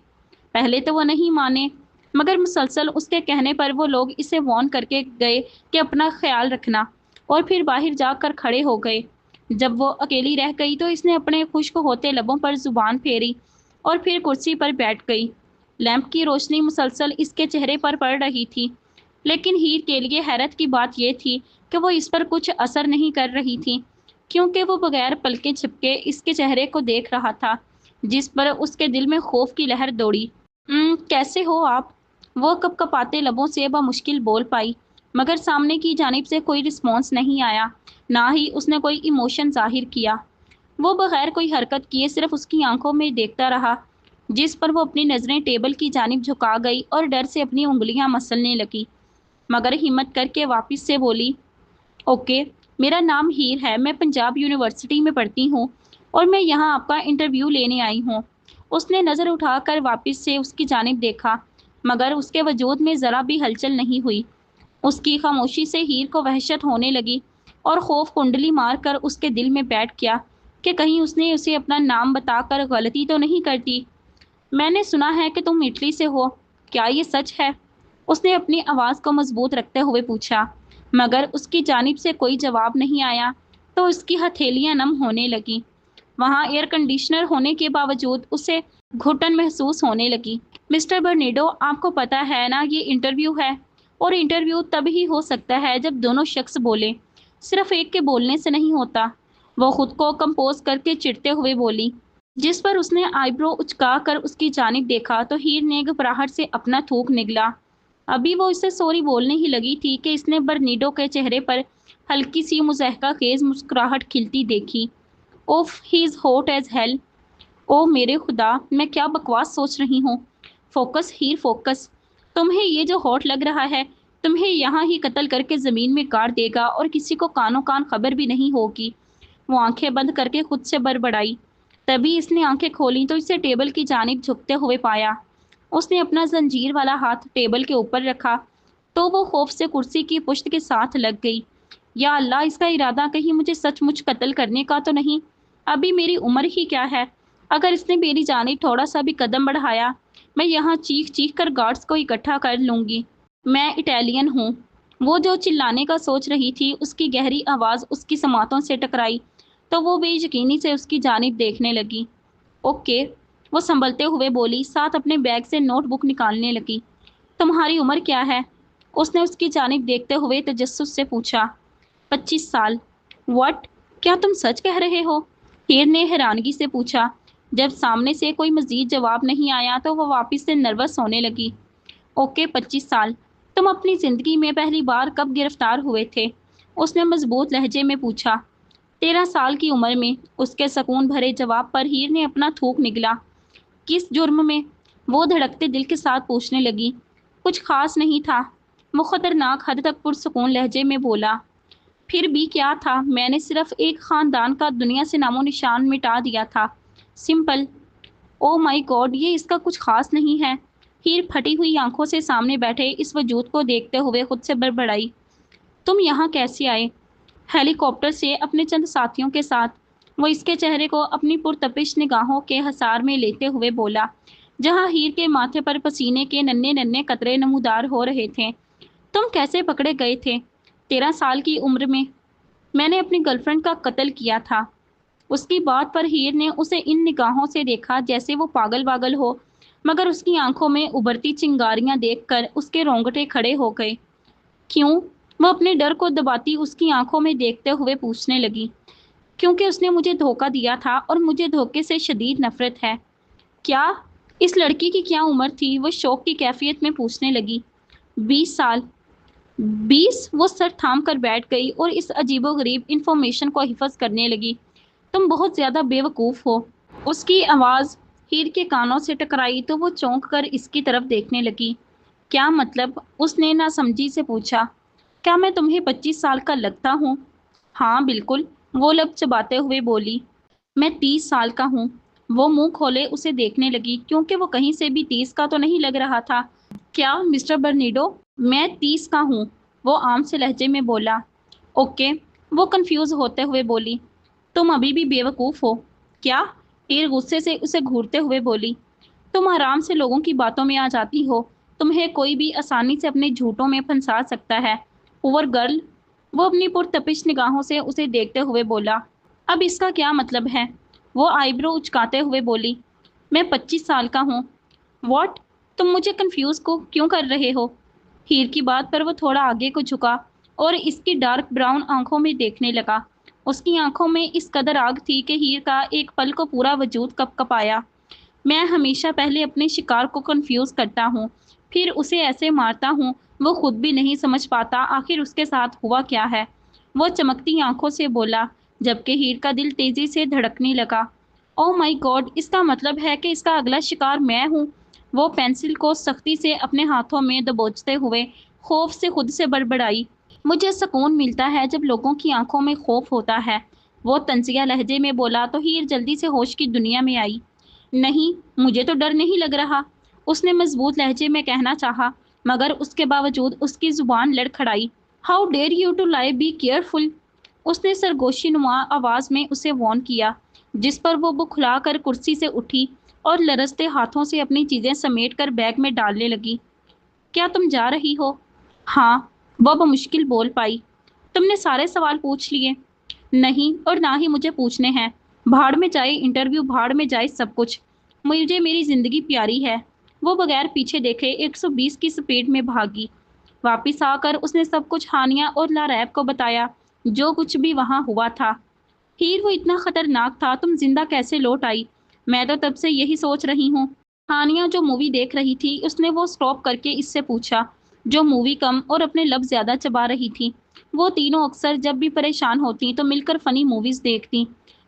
[SPEAKER 1] پہلے تو وہ نہیں مانے، مگر مسلسل اس کے کہنے پر وہ لوگ اسے وارن کر کے گئے کہ اپنا خیال رکھنا، اور پھر باہر جا کر کھڑے ہو گئے۔ جب وہ اکیلی رہ گئی تو اس نے اپنے خشک ہوتے لبوں پر زبان پھیری اور پھر کرسی پر بیٹھ گئی۔ لیمپ کی روشنی مسلسل اس کے چہرے پر پڑ رہی تھی، لیکن ہیر کے لیے حیرت کی بات یہ تھی کہ وہ اس پر کچھ اثر نہیں کر رہی تھی، کیونکہ وہ بغیر پلکیں جھپکے اس کے چہرے کو دیکھ رہا تھا، جس پر اس کے دل میں خوف کی لہر دوڑی۔ کیسے ہو آپ؟ وہ کپ کپاتے لبوں سے بمشکل بول پائی، مگر سامنے کی جانب سے کوئی رسپانس نہیں آیا، نہ ہی اس نے کوئی ایموشن ظاہر کیا۔ وہ بغیر کوئی حرکت کیے صرف اس کی آنکھوں میں دیکھتا رہا، جس پر وہ اپنی نظریں ٹیبل کی جانب جھکا گئی اور ڈر سے اپنی انگلیاں مسلنے لگی، مگر ہمت کر کے واپس سے بولی، اوکے، میرا نام ہیر ہے، میں پنجاب یونیورسٹی میں پڑھتی ہوں اور میں یہاں آپ کا انٹرویو لینے آئی ہوں۔ اس نے نظر اٹھا کر واپس سے اس کی جانب دیکھا، مگر اس کے وجود میں ذرا بھی ہلچل نہیں ہوئی۔ اس کی خاموشی سے ہیر کو وحشت ہونے لگی اور خوف کنڈلی مار کر اس کے دل میں بیٹھ گیا کہ کہیں اس نے اسے اپنا نام بتا کر غلطی تو نہیں کر دی۔ میں نے سنا ہے کہ تم اٹلی سے ہو، کیا یہ سچ ہے؟ اس نے اپنی آواز کو مضبوط رکھتے ہوئے پوچھا، مگر اس کی جانب سے کوئی جواب نہیں آیا تو اس کی ہتھیلیاں نم ہونے لگیں۔ وہاں ایئر کنڈیشنر ہونے کے باوجود اسے گھٹن محسوس ہونے لگی۔ مسٹر برنیڈو، آپ کو پتہ ہے نا یہ انٹرویو ہے، اور انٹرویو تب ہی ہو سکتا ہے جب دونوں شخص بولیں، صرف ایک کے بولنے سے نہیں ہوتا۔ وہ خود کو کمپوز کر کے چڑھتے ہوئے بولی، جس پر اس نے آئی برو اچکا کر اس کی جانب دیکھا تو ہیر نے گھبراہٹ سے اپنا تھوک نگلا۔ ابھی وہ اسے سوری بولنے ہی لگی تھی کہ اس نے برنیڈو کے چہرے پر ہلکی سی مضحکہ خیز مسکراہٹ کھلتی دیکھی۔ اوف، ہی از ہاٹ ایز ہیل۔ او میرے خدا، میں کیا بکواس سوچ رہی ہوں۔ فوکس ہیر، فوکس۔ تمہیں یہ جو ہاٹ لگ رہا ہے، تمہیں یہاں ہی قتل کر کے زمین میں گاڑ دے گا اور کسی کو کانوں کان خبر بھی نہیں ہوگی۔ وہ آنکھیں بند کر کے خود سے بڑبڑائی۔ تبھی اس نے آنکھیں کھولیں تو اسے ٹیبل کی جانب جھکتے ہوئے پایا۔ اس نے اپنا زنجیر والا ہاتھ ٹیبل کے اوپر رکھا تو وہ خوف سے کرسی کی پشت کے ساتھ لگ گئی۔ یا اللہ، اس کا ارادہ کہیں مجھے سچ مچ قتل کرنے کا تو نہیں؟ ابھی میری عمر ہی کیا ہے؟ اگر اس نے میری جانب تھوڑا سا بھی قدم بڑھایا، میں یہاں چیخ چیخ کر گارڈز کو اکٹھا کر لوں گی۔ میں اٹالین ہوں۔ وہ جو چلانے کا سوچ رہی تھی، اس کی گہری آواز اس کی سماعتوں سے ٹکرائی تو وہ بے یقینی سے اس کی جانب دیکھنے لگی۔ اوکے، وہ سنبھلتے ہوئے بولی، ساتھ اپنے بیگ سے نوٹ بک نکالنے لگی۔ تمہاری عمر کیا ہے؟ اس نے اس کی جانب دیکھتے ہوئے تجسس سے پوچھا۔ 25 سال۔ واٹ؟ کیا تم سچ کہہ رہے ہو؟ ہیر نے حیرانگی سے پوچھا۔ جب سامنے سے کوئی مزید جواب نہیں آیا تو وہ واپس سے نروس ہونے لگی۔ اوکے، 25 سال۔ تم اپنی زندگی میں پہلی بار کب گرفتار ہوئے تھے؟ اس نے مضبوط لہجے میں پوچھا۔ 13 سال کی عمر میں، اس کے سکون بھرے جواب پر ہیر نے اپنا تھوک نگلا۔ کس جرم میں؟ وہ دھڑکتے دل کے ساتھ پوچھنے لگی۔ کچھ خاص نہیں تھا، وہ خطرناک حد تک پرسکون لہجے میں بولا۔ پھر بھی کیا تھا؟ میں نے صرف ایک خاندان کا دنیا سے نام و نشان مٹا دیا تھا، سمپل۔ او مائی گاڈ، یہ اس کا کچھ خاص نہیں ہے۔ ہیر پھٹی ہوئی آنکھوں سے سامنے بیٹھے اس وجود کو دیکھتے ہوئے خود سے بڑبڑائی۔ تم یہاں کیسے آئے؟ ہیلی کاپٹر سے اپنے چند ساتھیوں کے ساتھ۔ وہ اس کے چہرے کو اپنی پرتپش نگاہوں کے حصار میں لیتے ہوئے بولا، جہاں ہیر کے ماتھے پر پسینے کے ننھے ننھے قطرے نمودار ہو رہے تھے۔ تم کیسے پکڑے گئے تھے 13 سال کی عمر میں؟ میں نے اپنی گرل فرینڈ کا قتل کیا تھا۔ اس کی بات پر ہیر نے اسے ان نگاہوں سے دیکھا جیسے وہ پاگل واگل ہو، مگر اس کی آنکھوں میں ابھرتی چنگاریاں دیکھ کر اس کے رونگٹے کھڑے ہو گئے۔ کیوں؟ وہ اپنے ڈر کو دباتی اس کی آنکھوں میں دیکھتے ہوئے پوچھنے لگی۔ کیونکہ اس نے مجھے دھوکہ دیا تھا اور مجھے دھوکے سے شدید نفرت ہے۔ کیا؟ اس لڑکی کی کیا عمر تھی؟ وہ شوق کی کیفیت میں پوچھنے لگی۔ 20 سال۔ 20؟ وہ سر تھام کر بیٹھ گئی اور اس عجیب و غریب انفارمیشن کو حفظ کرنے لگی۔ تم بہت زیادہ بے وقوف ہو۔ اس کی آواز ہیر کے کانوں سے ٹکرائی تو وہ چونک کر اس کی طرف دیکھنے لگی۔ کیا مطلب؟ اس نے ناسمجھی سے پوچھا۔ کیا میں تمہیں 25 سال کا لگتا ہوں؟ ہاں بالکل، وہ لب چباتے ہوئے بولی۔ میں 30 سال کا ہوں۔ وہ منہ کھولے اسے دیکھنے لگی کیونکہ وہ کہیں سے بھی 30 کا تو نہیں لگ رہا تھا۔ کیا مسٹر برنیڈو؟ میں 30 کا ہوں، وہ عام سے لہجے میں بولا۔ اوکے، وہ کنفیوز ہوتے ہوئے بولی۔ تم ابھی بھی بے وقوف ہو۔ کیا؟ ہیر غصے سے اسے گھورتے ہوئے بولی۔ تم آرام سے لوگوں کی باتوں میں آ جاتی ہو، تمہیں کوئی بھی آسانی سے اپنے جھوٹوں میں پھنسا سکتا ہے۔ پور گرل، وہ اپنی پرتپش نگاہوں سے اسے دیکھتے ہوئے بولا۔ اب اس کا کیا مطلب ہے؟ وہ آئی برو اچکاتے ہوئے بولی۔ میں 25 سال کا ہوں۔ واٹ؟ تم مجھے کنفیوز کو کیوں کر رہے ہو؟ ہیر کی بات پر وہ تھوڑا آگے کو جھکا اور اس کی ڈارک براؤن آنکھوں میں دیکھنے لگا۔ اس کی آنکھوں میں اس قدر آگ تھی کہ ہیر کا ایک پل کو پورا وجود کپ کپایا۔ میں ہمیشہ پہلے اپنے شکار کو کنفیوز کرتا ہوں، پھر اسے ایسے مارتا ہوں وہ خود بھی نہیں سمجھ پاتا آخر اس کے ساتھ ہوا کیا ہے، وہ چمکتی آنکھوں سے بولا، جبکہ ہیر کا دل تیزی سے دھڑکنے لگا۔ او مائی گاڈ، اس کا مطلب ہے کہ اس کا اگلا شکار میں ہوں؟ وہ پینسل کو سختی سے اپنے ہاتھوں میں دبوچتے ہوئے خوف سے خود سے بڑبڑائی۔ مجھے سکون ملتا ہے جب لوگوں کی آنکھوں میں خوف ہوتا ہے، وہ طنزیہ لہجے میں بولا تو ہیر جلدی سے ہوش کی دنیا میں آئی۔ نہیں، مجھے تو ڈر نہیں لگ رہا، اس نے مضبوط لہجے میں کہنا چاہا، مگر اس کے باوجود اس کی زبان لڑکھڑائی۔ How dare you to lie, be careful, اس نے سرگوشی نما آواز میں اسے وارن کیا، جس پر وہ بکھلا کر کرسی سے اٹھی اور لرزتے ہاتھوں سے اپنی چیزیں سمیٹ کر بیگ میں ڈالنے لگی۔ کیا تم جا رہی ہو؟ ہاں، وہ بمشکل بول پائی۔ تم نے سارے سوال پوچھ لیے؟ نہیں، اور نہ ہی مجھے پوچھنے ہیں۔ بھاڑ میں جائے انٹرویو، بھاڑ میں جائے سب کچھ، مجھے میری زندگی پیاری ہے۔ وہ بغیر پیچھے دیکھے 120 کی سپیڈ میں بھاگی۔ واپس آ کر اس نے سب کچھ ہانیہ اور لاریب کو بتایا، جو کچھ بھی وہاں ہوا تھا۔ ہیر، وہ اتنا خطرناک تھا، تم زندہ کیسے لوٹ آئی؟ میں تو تب سے یہی سوچ رہی ہوں۔ ہانیہ جو مووی دیکھ رہی تھی، اس نے وہ سٹاپ کر کے اس سے پوچھا، جو مووی کم اور اپنے لب زیادہ چبا رہی تھی۔ وہ تینوں اکثر جب بھی پریشان ہوتی تو مل کر فنی موویز دیکھتی۔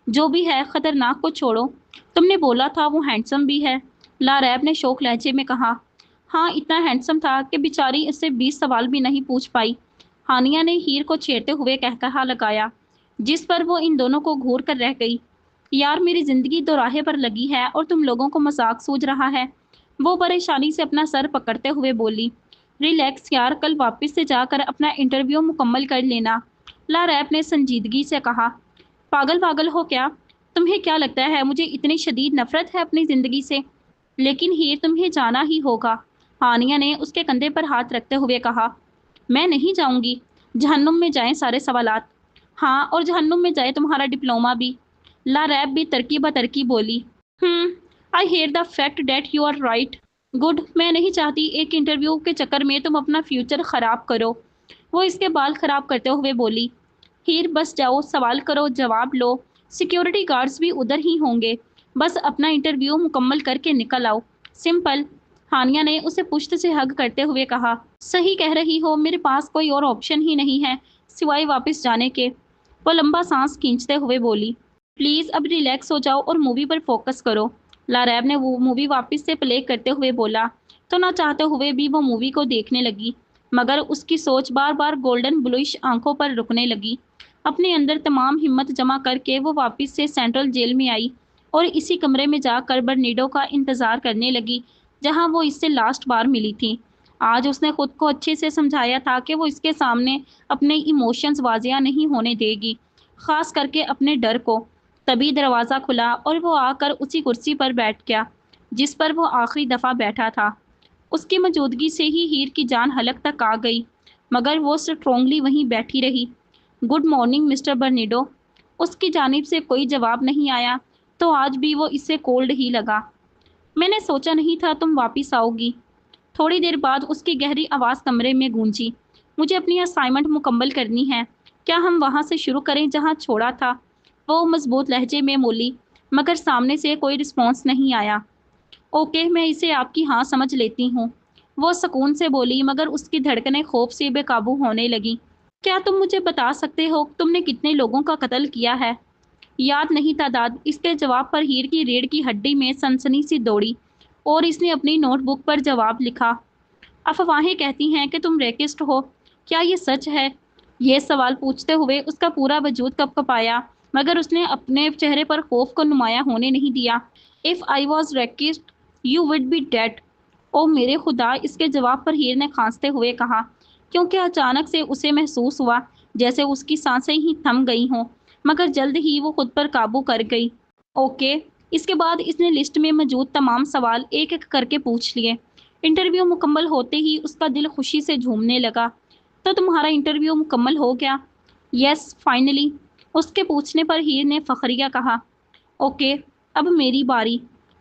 [SPEAKER 1] جو بھی ہے، خطرناک کو چھوڑو، تم نے بولا تھا وہ ہینڈسم بھی ہے، لاریب نے شوق لہجے میں کہا۔ ہاں، اتنا ہینڈسم تھا کہ بیچاری اس سے 20 سوال بھی نہیں پوچھ پائی، ہانیہ نے ہیر کو چھیڑتے ہوئے کہا لگایا، جس پر وہ ان دونوں کو گھور کر رہ گئی۔ یار، میری زندگی دوراہے پر لگی ہے اور تم لوگوں کو مذاق سوجھ رہا ہے، وہ پریشانی سے اپنا سر پکڑتے ہوئے بولی۔ ریلیکس یار، کل واپس سے جا کر اپنا انٹرویو مکمل کر لینا، لاریب نے سنجیدگی سے کہا۔ پاگل ہو کیا؟ تمہیں کیا لگتا ہے مجھے اتنی شدید نفرت ہے اپنی زندگی سے؟ لیکن ہیر، تمہیں جانا ہی ہوگا، ہانیہ نے اس کے کندھے پر ہاتھ رکھتے ہوئے کہا۔ میں نہیں جاؤں گی، جہنم میں جائیں سارے سوالات۔ ہاں، اور جہنم میں جائے تمہارا ڈپلومہ بھی، لاریب بھی ترکی بترکی بولی۔ I hate the fact that you are right. Good, میں نہیں چاہتی ایک انٹرویو کے چکر میں تم اپنا فیوچر خراب کرو، وہ اس کے بال خراب کرتے ہوئے بولی۔ ہیر، بس جاؤ، سوال کرو، جواب لو، سیکیورٹی گارڈز بھی ادھر ہی ہوں گے، بس اپنا انٹرویو مکمل کر کے نکل آؤ، سمپل، ہانیہ نے اسے پشت سے ہگ کرتے ہوئے کہا۔ صحیح کہہ رہی ہو، میرے پاس کوئی اور آپشن ہی نہیں ہے سوائے واپس جانے کے، وہ لمبا سانس کھینچتے ہوئے بولی۔ پلیز اب ریلیکس ہو جاؤ اور مووی پر فوکس کرو، لاریب نے وہ مووی واپس سے پلے کرتے ہوئے بولا تو نہ چاہتے ہوئے بھی وہ مووی کو دیکھنے لگی، مگر اس کی سوچ بار بار گولڈن بلوئش آنکھوں پر رکنے لگی۔ اپنے اندر تمام ہمت جمع کر کے وہ واپس سے سینٹرل جیل میں آئی اور اسی کمرے میں جا کر برنیڈو کا انتظار کرنے لگی جہاں وہ اس سے لاسٹ بار ملی تھی۔ آج اس نے خود کو اچھے سے سمجھایا تھا کہ وہ اس کے سامنے اپنے ایموشنز واضح نہیں ہونے دے گی، خاص کر کے اپنے ڈر کو۔ تبھی دروازہ کھلا اور وہ آ کر اسی کرسی پر بیٹھ گیا جس پر وہ آخری دفعہ بیٹھا تھا۔ اس کی موجودگی سے ہی ہیر کی جان حلق تک آ گئی، مگر وہ اسٹرانگلی وہیں بیٹھی رہی۔ گڈ مارننگ مسٹر برنیڈو، اس کی جانب سے کوئی جواب نہیں آیا تو آج بھی وہ اسے کولڈ ہی لگا۔ میں نے سوچا نہیں تھا تم واپس آؤ گی۔ تھوڑی دیر بعد اس کی گہری آواز کمرے میں گونجی۔ مجھے اپنی اسائنمنٹ مکمل کرنی ہے۔ کیا ہم وہاں سے شروع کریں جہاں چھوڑا تھا؟ وہ مضبوط لہجے میں بولی، مگر سامنے سے کوئی رسپانس نہیں آیا۔ اوکے، میں اسے آپ کی ہاں سمجھ لیتی ہوں، وہ سکون سے بولی، مگر اس کی دھڑکنیں خوف سے بے قابو ہونے لگیں۔ کیا تم مجھے بتا سکتے ہو تم نے کتنے لوگوں کا قتل کیا ہے؟ یاد نہیں تعداد۔ اس کے جواب پر ہیر کی ریڑھ کی ہڈی میں سنسنی سی دوڑی اور اس نے اپنی نوٹ بک پر جواب لکھا۔ افواہیں کہتی ہیں کہ تم ریکسٹ ہو، کیا یہ سچ ہے؟ یہ سوال پوچھتے ہوئے اس کا پورا وجود کپ کپایا، مگر اس نے اپنے چہرے پر خوف کو نمایاں ہونے نہیں دیا۔ If I was rapist, you would be dead۔ او میرے خدا، اس کے جواب پر ہیر نے کھانستے ہوئے کہا، کیونکہ اچانک سے اسے محسوس ہوا جیسے اس کی سانسیں ہی تھم گئی ہوں، مگر جلد ہی وہ خود پر قابو کر گئی۔ اوکے۔ اس کے بعد اس نے لسٹ میں موجود تمام سوال ایک ایک کر کے پوچھ لیے۔ انٹرویو مکمل ہوتے ہی اس کا دل خوشی سے جھومنے لگا۔ تو تمہارا انٹرویو مکمل ہو گیا؟ یس، فائنلی، اس کے پوچھنے پر ہیر نے فخریہ کہا۔ اوکے، اب میری باری۔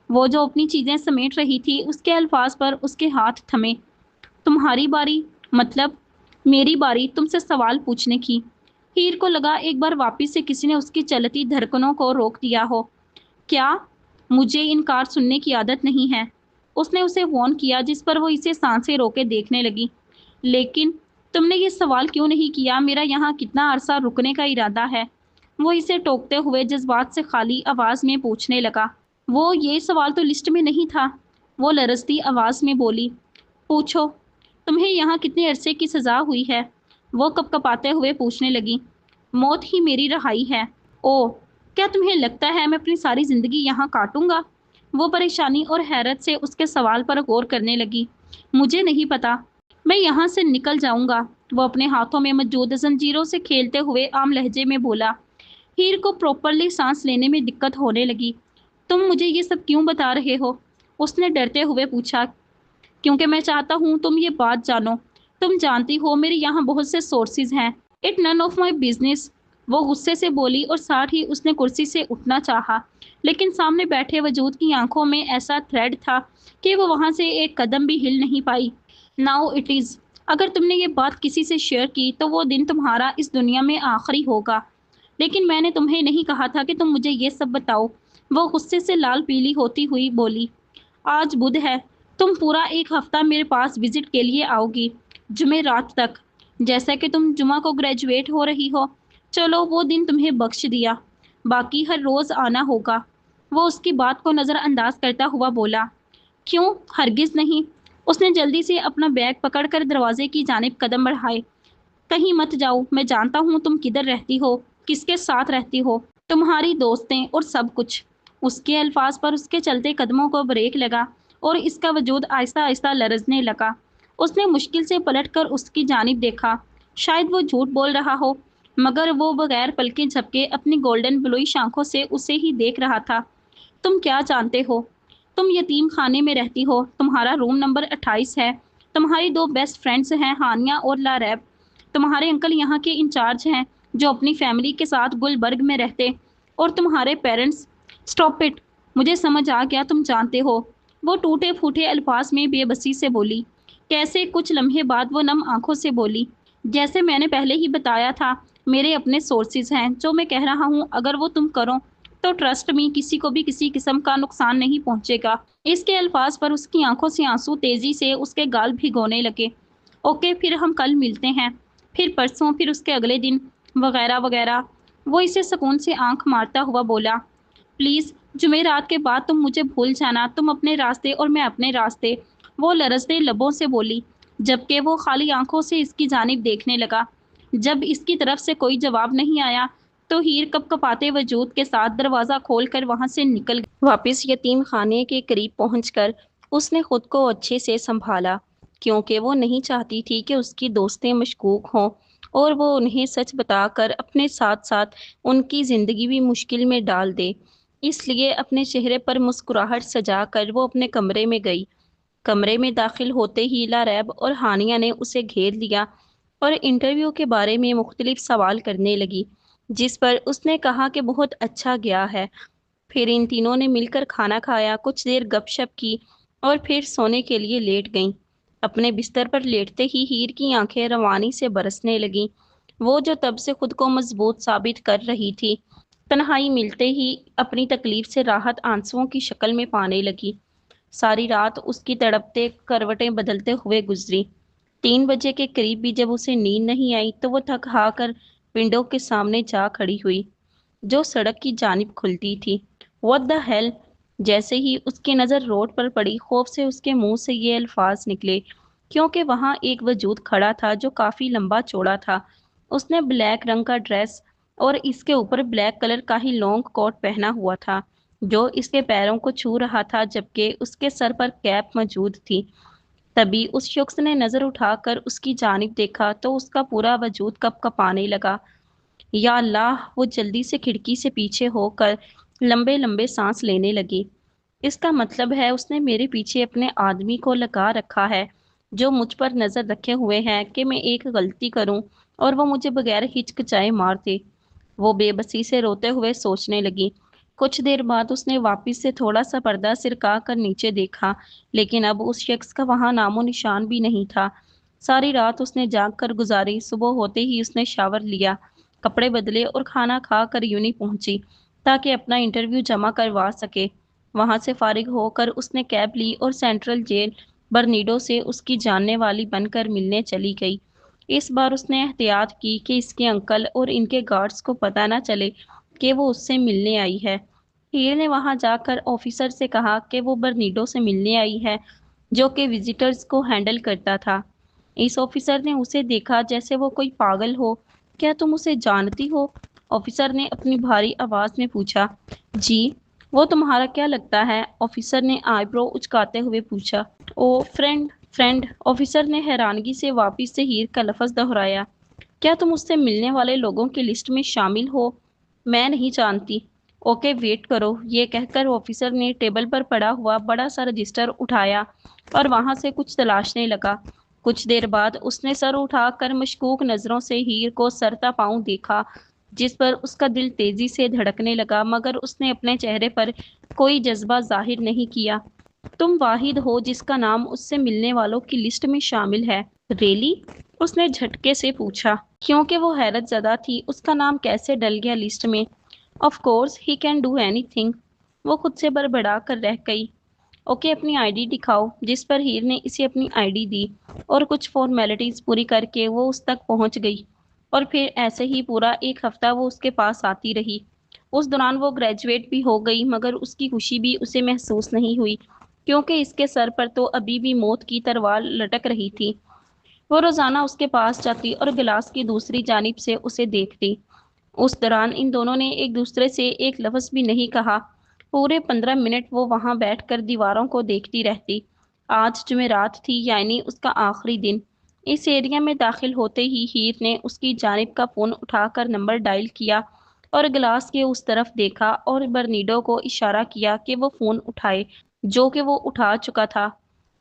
[SPEAKER 1] وہ جو اپنی چیزیں سمیٹ رہی تھی، اس کے الفاظ پر اس کے ہاتھ تھمے۔ تمہاری باری؟ مطلب میری باری تم سے سوال پوچھنے کی۔ ہیر کو لگا ایک بار واپس سے کسی نے اس کی چلتی دھڑکنوں کو روک دیا ہو۔ کیا؟ مجھے انکار سننے کی عادت نہیں ہے، اس نے اسے وارن کیا، جس پر وہ اسے سانسیں روکے دیکھنے لگی۔ لیکن تم نے یہ سوال کیوں نہیں کیا میرا یہاں کتنا عرصہ رکنے کا ارادہ ہے؟ وہ اسے ٹوکتے ہوئے جذبات سے خالی آواز میں پوچھنے لگا۔ وہ یہ سوال تو لسٹ میں نہیں تھا، وہ لرزتی آواز میں بولی۔ پوچھو، تمہیں یہاں کتنے عرصے کی سزا ہوئی ہے؟ وہ کپ کپاتے ہوئے پوچھنے لگی۔ موت ہی میری رہائی ہے۔ او، کیا تمہیں لگتا ہے میں اپنی ساری زندگی یہاں کاٹوں گا؟ وہ پریشانی اور حیرت سے اس کے سوال پر غور کرنے لگی۔ مجھے نہیں پتا، میں یہاں سے نکل جاؤں گا، وہ اپنے ہاتھوں میں موجود زنجیروں سے کھیلتے ہوئے عام لہجے میں بولا۔ ہیر کو پراپرلی سانس لینے میں دقت ہونے لگی۔ تم مجھے یہ سب کیوں بتا رہے ہو؟ اس نے ڈرتے ہوئے پوچھا۔ کیونکہ میں چاہتا ہوں تم یہ بات جانو۔ تم جانتی ہو میرے یہاں بہت سے سورسز ہیں۔ It none of my business, وہ غصے سے بولی اور ساتھ ہی اس نے کرسی سے اٹھنا چاہا، لیکن سامنے بیٹھے وجود کی آنکھوں میں ایسا تھریڈ تھا کہ وہ وہاں سے ایک قدم بھی ہل نہیں پائی۔ ناؤ اٹ از، اگر تم نے یہ بات کسی سے شیئر کی تو وہ دن تمہارا اس دنیا میں آخری ہوگا۔ لیکن میں نے تمہیں نہیں کہا تھا کہ تم مجھے یہ سب بتاؤ، وہ غصے سے لال پیلی ہوتی ہوئی بولی۔ آج بدھ ہے، تم پورا ایک ہفتہ میرے پاس وزٹ کے لیے آؤ گی، جمعرات تک، جیسا کہ تم جمعہ کو گریجویٹ ہو رہی ہو۔ چلو، وہ دن تمہیں بخش دیا، باقی ہر روز آنا ہوگا۔ وہ اس کی بات کو نظر انداز کرتا ہوا بولا۔ کیوں؟ ہرگز نہیں، اس نے جلدی سے اپنا بیگ پکڑ کر دروازے کی جانب قدم بڑھائے۔ کہیں مت جاؤ، میں جانتا ہوں تم کدھر رہتی ہو، کس کے ساتھ رہتی ہو، تمہاری دوستیں اور سب کچھ۔ اس کے الفاظ پر اس کے چلتے قدموں کو بریک لگا اور اس کا وجود آہستہ آہستہ لرزنے لگا۔ اس نے مشکل سے پلٹ کر اس کی جانب دیکھا۔ شاید وہ جھوٹ بول رہا ہو، مگر وہ بغیر پلکیں جھپکے اپنی گولڈن بلوئش آنکھوں سے اسے ہی دیکھ رہا تھا۔ تم کیا جانتے ہو؟ تم یتیم خانے میں رہتی ہو، تمہارا روم نمبر 28 ہے، تمہاری دو بیسٹ فرینڈز ہیں ہانیہ اور لاریب، تمہارے انکل یہاں کے انچارج ہیں جو اپنی فیملی کے ساتھ گلبرگ میں رہتے، اور تمہارے پیرنٹس۔ اسٹاپ اٹ، مجھے سمجھ آ گیا تم جانتے ہو، وہ ٹوٹے پھوٹے الفاظ میں بے بسی سے بولی۔ کیسے؟ کچھ لمحے بعد وہ نم آنکھوں سے بولی، جیسے میں نے پہلے ہی بتایا تھا، میرے اپنے سورسز ہیں، جو میں کہہ رہا ہوں اگر وہ تم کرو تو ٹرسٹ می کسی کو بھی کسی قسم کا نقصان نہیں پہنچے گا۔ اس کے الفاظ پر اس کی آنکھوں سے آنسو تیزی سے اس کے گال بھگونے لگے۔ اوکے، پھر ہم کل ملتے ہیں، پھر پرسوں، پھر اس کے اگلے دن، وغیرہ وغیرہ۔ وہ اسے سکون سے آنکھ مارتا ہوا بولا۔ پلیز، جمعرات کے بعد تم مجھے بھول جانا، تم اپنے راستے اور میں اپنے راستے، وہ لرزتے لبوں سے بولی، جبکہ وہ خالی آنکھوں سے اس کی جانب دیکھنے لگا۔ جب اس کی طرف سے کوئی جواب نہیں آیا تو ہیر کپ کپاتے وجود کے ساتھ دروازہ کھول کر وہاں سے نکل گئی۔ واپس یتیم خانے کے قریب پہنچ کر اس نے خود کو اچھے سے سنبھالا، کیونکہ وہ نہیں چاہتی تھی کہ اس کی دوستیں مشکوک ہوں اور وہ انہیں سچ بتا کر اپنے ساتھ ساتھ ان کی زندگی بھی مشکل میں ڈال دے۔ اس لیے اپنے چہرے پر مسکراہٹ سجا کر وہ اپنے کمرے میں گئی۔ کمرے میں داخل ہوتے ہی لاریب اور ہانیہ نے اسے گھیر لیا اور انٹرویو کے بارے میں مختلف سوال کرنے لگی، जिस पर उसने कहा कि बहुत अच्छा गया है। फिर इन तीनों ने मिलकर खाना खाया, कुछ देर गपशप की और फिर सोने के लिए लेट गईं। अपने बिस्तर पर लेटते ही हीर की आंखें रवानी से बरसने लगीं। वो जो तब से खुद को मजबूत साबित कर रही थी, तन्हाई मिलते ही अपनी तकलीफ से राहत आंसुओं की शक्ल में पाने लगी। सारी रात उसकी तड़पते करवटें बदलते हुए गुजरी। 3 बजे के करीब भी जब उसे नींद नहीं आई तो वो थक हा कर विंडो के सामने जा खड़ी हुई, जो सड़क की जानिब खुलती थी। What the hell! जैसे ही उसकी नज़र रोड पर पड़ी, खौफ से उसके मुंह से ये अल्फाज निकले, क्योंकि वहां एक वजूद खड़ा था जो काफी लंबा चौड़ा था। उसने ब्लैक रंग का ड्रेस और इसके ऊपर ब्लैक कलर का ही लॉन्ग कोट पहना हुआ था, जो इसके पैरों को छू रहा था, जबकि उसके सर पर कैप मौजूद थी। तभी उस शख्स ने नजर उठाकर उसकी जानिब देखा तो उसका पूरा वजूद कपकपाने लगा। या अल्लाह! वो जल्दी से खिड़की से पीछे होकर लंबे लंबे सांस लेने लगी। इसका मतलब है उसने मेरे पीछे अपने आदमी को लगा रखा है, जो मुझ पर नजर रखे हुए हैं कि मैं एक गलती करूं और वो मुझे बगैर हिचकिचाए मार दे। वो बेबसी से रोते हुए सोचने लगी। कुछ देर बाद उसने वापस से थोड़ा सा पर्दा सिरका कर नीचे देखा, लेकिन अब उस शख्स का वहां नामो निशान भी नहीं था। सारी रात उसने जाग कर गुजारी। सुबह होते ही उसने शावर लिया, कपड़े बदले और खाना खा कर यूनी पहुंची, ताकि अपना इंटरव्यू जमा करवा सके। वहां से फारिग होकर उसने कैब ली और सेंट्रल जेल बर्नीडो से उसकी जानने वाली बनकर मिलने चली गई। इस बार उसने एहतियात की कि इसके अंकल और इनके गार्ड्स को पता न चले कि वो उससे मिलने आई है। हीर ने वहां जाकर ऑफिसर से कहा कि वो बर्नीडो से मिलने आई है, जो कि विजिटर्स को हैंडल करता था। इस ऑफिसर ने उसे देखा जैसे वो कोई पागल हो। क्या तुम उसे जानती हो? ऑफिसर ने अपनी भारी आवाज में पूछा। जी। वो तुम्हारा क्या लगता है? ऑफिसर ने आईब्रो उचकाते हुए पूछा। ओ फ्रेंड, फ्रेंड, ऑफिसर ने हैरानगी से वापिस से हीर का लफ्ज दोहराया। क्या तुम उससे मिलने वाले लोगों की लिस्ट में शामिल हो? मैं नहीं जानती। ओके, वेट करो। ये कहकर ऑफिसर ने टेबल पर पड़ा हुआ बड़ा सा रजिस्टर उठाया और वहां से कुछ तलाशने लगा। कुछ देर बाद उसने सर उठाकर मशकूक नजरों से हीर को सरता पांव देखा, जिस पर उसका दिल तेजी से धड़कने लगा, मगर उसने अपने चेहरे पर कोई जज्बा जाहिर नहीं किया। तुम वाहिद हो जिसका नाम उससे मिलने वालों की लिस्ट में शामिल है। रेली? उसने झटके से पूछा, क्योंकि वो हैरत ज़दा थी। उसका नाम कैसे डल गया लिस्ट में? Of course he can do anything. वो खुद से बड़बड़ा कर रह गई। ओके, अपनी आईडी दिखाओ। जिस पर हीर ने इसे अपनी आईडी दी और कुछ फॉर्मेलिटीज पूरी करके वो उस तक पहुंच गई। और फिर ऐसे ही पूरा एक हफ्ता वो उसके पास आती रही। उस दौरान वो ग्रेजुएट भी हो गई, मगर उसकी खुशी भी उसे महसूस नहीं हुई, क्योंकि इसके सर पर तो अभी भी मौत की तलवार लटक रही थी। वो रोजाना उसके पास जाती और गिलास की दूसरी जानिब से उसे देखती। उस दौरान इन दोनों ने एक दूसरे से एक लफ्ज भी नहीं कहा। पूरे 15 मिनट वो वहां बैठकर दीवारों को देखती रहती। आज जुमेरात थी, यानी उसका आखिरी दिन। इस एरिया में दाखिल होते ही हीर ने उसकी जानिब का फोन उठाकर नंबर डायल किया और गिलास के उस तरफ देखा और बर्नीडो को इशारा किया कि वो फोन उठाए, जो कि वो उठा चुका था।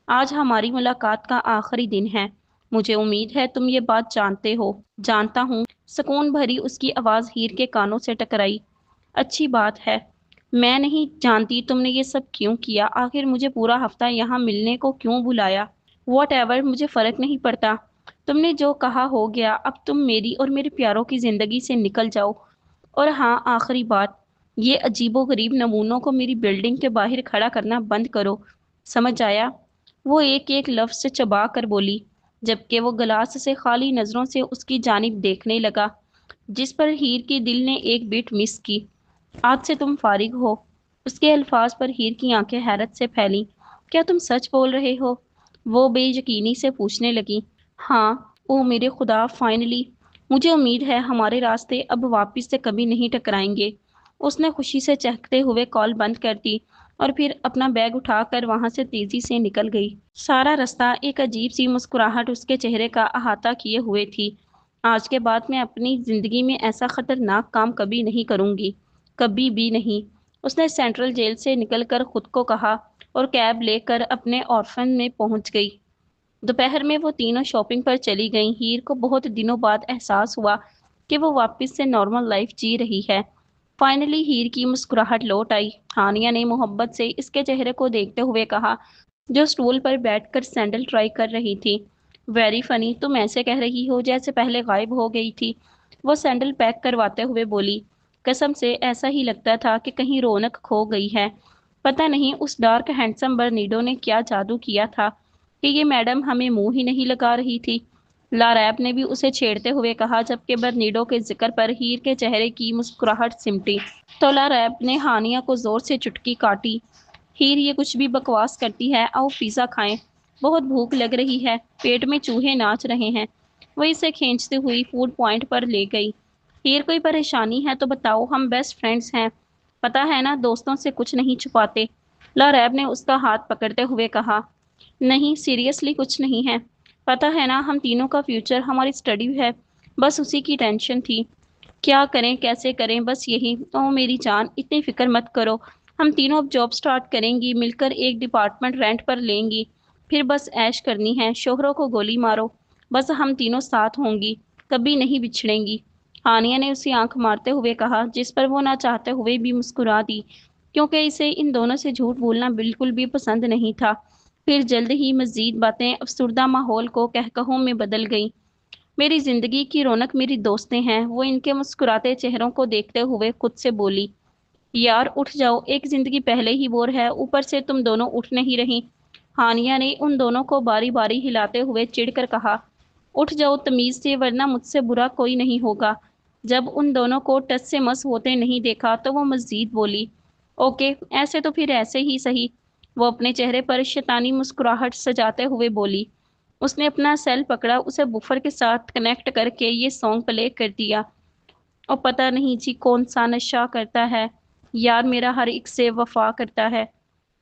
[SPEAKER 1] आज हमारी मुलाकात का आखिरी दिन है। मुझे उम्मीद है तुम ये बात जानते हो। जानता हूँ। सुकून भरी उसकी आवाज हीर के कानों से टकराई। अच्छी बात है। मैं नहीं जानती तुमने ये सब क्यों किया। आखिर मुझे पूरा हफ्ता यहाँ मिलने को क्यों बुलाया? वॉट एवर, मुझे फर्क नहीं पड़ता। तुमने जो कहा हो गया। अब तुम मेरी और मेरे प्यारों की जिंदगी से निकल जाओ। और हाँ, आखिरी बात, ये अजीबो गरीब नमूनों को मेरी बिल्डिंग के बाहर खड़ा करना बंद करो। समझ आया? वो एक एक लफ्ज से चबा कर बोली, जबकि वो गिलास से खाली नजरों से उसकी जानिब देखने लगा, जिस पर हीर के दिल ने एक बीट मिस की। आज से तुम फारिग हो। उसके अल्फाज पर हीर की आंखें हैरत से फैलीं। क्या तुम सच बोल रहे हो? वो बेयकीनी से पूछने लगी। हाँ। ओ मेरे खुदा, फाइनली। मुझे उम्मीद है हमारे रास्ते अब वापस से कभी नहीं टकराएंगे। उसने खुशी से चहकते हुए कॉल बंद कर दी और फिर अपना बैग उठाकर वहां से तेजी से निकल गई। सारा रास्ता एक अजीब सी मुस्कुराहट उसके चेहरे का अहाता किए हुए थी। आज के बाद मैं अपनी जिंदगी में ऐसा खतरनाक काम कभी नहीं करूंगी, कभी भी नहीं। उसने सेंट्रल जेल से निकलकर खुद को कहा और कैब लेकर अपने ऑर्फन में पहुंच गई। दोपहर में वो तीनों शॉपिंग पर चली गईं। हीर को बहुत दिनों बाद एहसास हुआ कि वो वापस से नॉर्मल लाइफ जी रही है। फाइनली हीर की मुस्कुराहट लौट आई। हानिया ने मोहब्बत से इसके चेहरे को देखते हुए कहा, जो स्टूल पर बैठकर सैंडल ट्राई कर रही थी। वेरी फनी, तुम ऐसे कह रही हो जैसे पहले गायब हो गई थी। वो सैंडल पैक करवाते हुए बोली। कसम से ऐसा ही लगता था कि कहीं रौनक खो गई है। पता नहीं उस डार्क हैंडसम बर्नीडो ने क्या जादू किया था कि ये मैडम हमें मुंह ही नहीं लगा रही थी। लारैब ने भी उसे छेड़ते हुए कहा, जबकि बर्नीडो के जिक्र पर हीर के चेहरे की मुस्कुराहट सिमटी। तो लारैब ने हानिया को जोर से चुटकी काटी। हीर, ये कुछ भी बकवास करती है, आओ पिज़्ज़ा खाएं। बहुत भूख लग रही है, पेट में चूहे नाच रहे हैं। वो इसे खींचती हुई फूड पॉइंट पर ले गई। हीर, कोई परेशानी है तो बताओ, हम बेस्ट फ्रेंड्स हैं। पता है ना, दोस्तों से कुछ नहीं छुपाते। लारैब ने उसका हाथ पकड़ते हुए कहा। नहीं, सीरियसली कुछ नहीं है। पता है ना, हम तीनों का फ्यूचर हमारी स्टडी है, बस उसी की टेंशन थी। क्या करें कैसे करें, बस यही। ओ मेरी जान, इतनी फिक्र मत करो। हम तीनों अब जॉब स्टार्ट करेंगी, मिलकर एक डिपार्टमेंट रेंट पर लेंगी। फिर बस ऐश करनी है, शोहरों को गोली मारो। बस हम तीनों साथ होंगी, कभी नहीं बिछड़ेंगी। हानिया ने उसे आंख मारते हुए कहा, जिस पर वो ना चाहते हुए भी मुस्कुरा दी, क्योंकि इसे इन दोनों से झूठ बोलना बिल्कुल भी पसंद नहीं था। फिर जल्द ही मजीद बातें अफसुर्दा माहौल को कहकहों में बदल गईं। मेरी जिंदगी की रौनक मेरी दोस्तें हैं, वो इनके मुस्कुराते चेहरों को देखते हुए खुद से बोली। यार उठ जाओ, एक जिंदगी पहले ही बोर है, ऊपर से तुम दोनों उठ नहीं रही। हानिया ने उन दोनों को बारी बारी हिलाते हुए चिढ़कर कहा। उठ जाओ तमीज से, वरना मुझसे बुरा कोई नहीं होगा। जब उन दोनों को टस से मस होते नहीं देखा तो वो मजीद बोली। ओके, ऐसे तो फिर ऐसे ही सही। वो अपने चेहरे पर शैतानी मुस्कुराहट सजाते हुए बोली। उसने अपना सेल पकड़ा, उसे बुफर के साथ कनेक्ट करके ये सॉन्ग प्ले कर दिया। और पता नहीं जी कौन सा नशा करता है, यार मेरा हर एक से वफा करता है।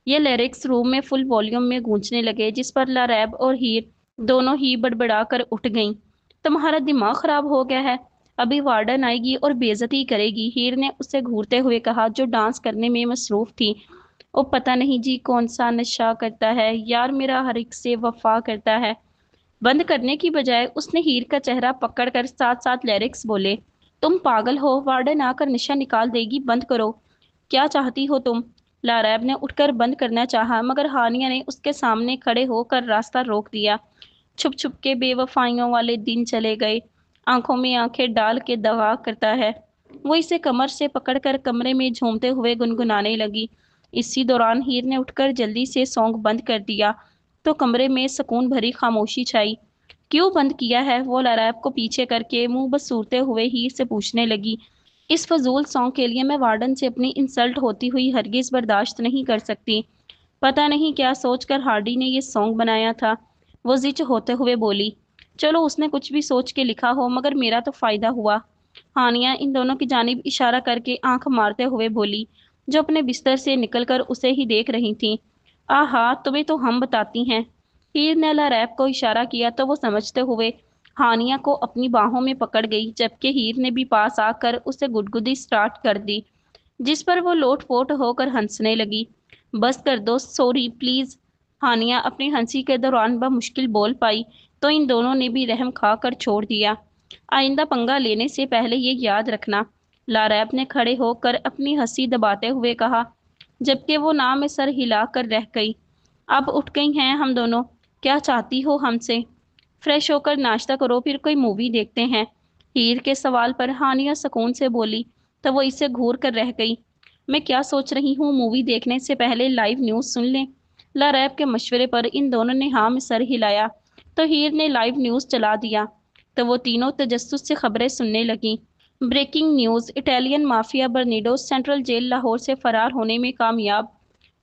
[SPEAKER 1] ये लिरिक्स रूम में फुल वॉल्यूम में गूंजने लगे, जिस पर लारैब और हीर दोनों ही बड़बड़ा कर उठ गईं। तुम्हारा दिमाग खराब हो गया है, अभी वार्डन आएगी और बेइज्जती करेगी, हीर ने उसे घूरते हुए कहा, जो डांस करने में मसरूफ थी। ओ पता नहीं जी कौन सा नशा करता है, यार मेरा हर एक से वफा करता है। बंद करने की बजाय उसने हीर का चेहरा पकड़कर साथ साथ लिरिक्स बोले। तुम पागल हो, वार्डन आकर नशा निकाल देगी, बंद करो। क्या चाहती हो तुम? लारैब ने उठकर बंद करना चाहा, मगर हानिया ने उसके सामने खड़े होकर रास्ता रोक दिया। छुप छुप के बेवफाइयों वाले दिन चले गए, आंखों में आंखें डाल के दगा करता है। वो इसे कमर से पकड़कर कमरे में झूमते हुए गुनगुनाने लगी। इसी दौरान हीर ने उठकर जल्दी से सॉन्ग बंद कर दिया, तो कमरे में सुकून भरी खामोशी छाई। क्यों बंद किया है? वो लारैब को पीछे करके मुंह बसूरते हुए हीर से पूछने लगी। इस फजूल सॉन्ग के लिए मैं वार्डन से अपनी इंसल्ट होती हुई हरगिज बर्दाश्त नहीं कर सकती। पता नहीं क्या सोचकर हार्डी ने ये सॉन्ग बनाया था, वो जिच होते हुए बोली। चलो उसने कुछ भी सोच के लिखा हो, मगर मेरा तो फायदा हुआ। हानिया इन दोनों की जानिब इशारा करके आंख मारते हुए बोली, जो अपने बिस्तर से निकलकर उसे ही देख रही थीं। आहा, तुम्हें तो हम बताती हैं। हीर ने लारैब को इशारा किया तो वो समझते हुए हानिया को अपनी बाहों में पकड़ गई, जबकि हीर ने भी पास आकर उसे गुदगुदी स्टार्ट कर दी, जिस पर वो लोट-पोट होकर हंसने लगी। बस कर दो, सॉरी प्लीज। हानिया अपनी हंसी के दौरान बमुश्किल बोल पाई, तो इन दोनों ने भी रहम खा कर छोड़ दिया। आइंदा पंगा लेने से पहले ये याद रखना, लारैब ने खड़े होकर अपनी हंसी दबाते हुए कहा, जबकि वो ना में सर हिला कर रह गई। अब उठ गई हैं हम दोनों, क्या चाहती हो हमसे? फ्रेश होकर नाश्ता करो, फिर कोई मूवी देखते हैं। हीर के सवाल पर हानिया सुकून से बोली, तो वो इसे घूर कर रह गई। मैं क्या सोच रही हूँ, मूवी देखने से पहले लाइव न्यूज़ सुन लें। लारैब के मशवरे पर इन दोनों ने हाँ में सर हिलाया, तो हीर ने लाइव न्यूज़ चला दिया, तो वो तीनों तजस्सुस से खबरें सुनने लगीं। ब्रेकिंग न्यूज़, इटालियन माफिया बर्नीडो सेंट्रल जेल लाहौर से फरार होने में कामयाब।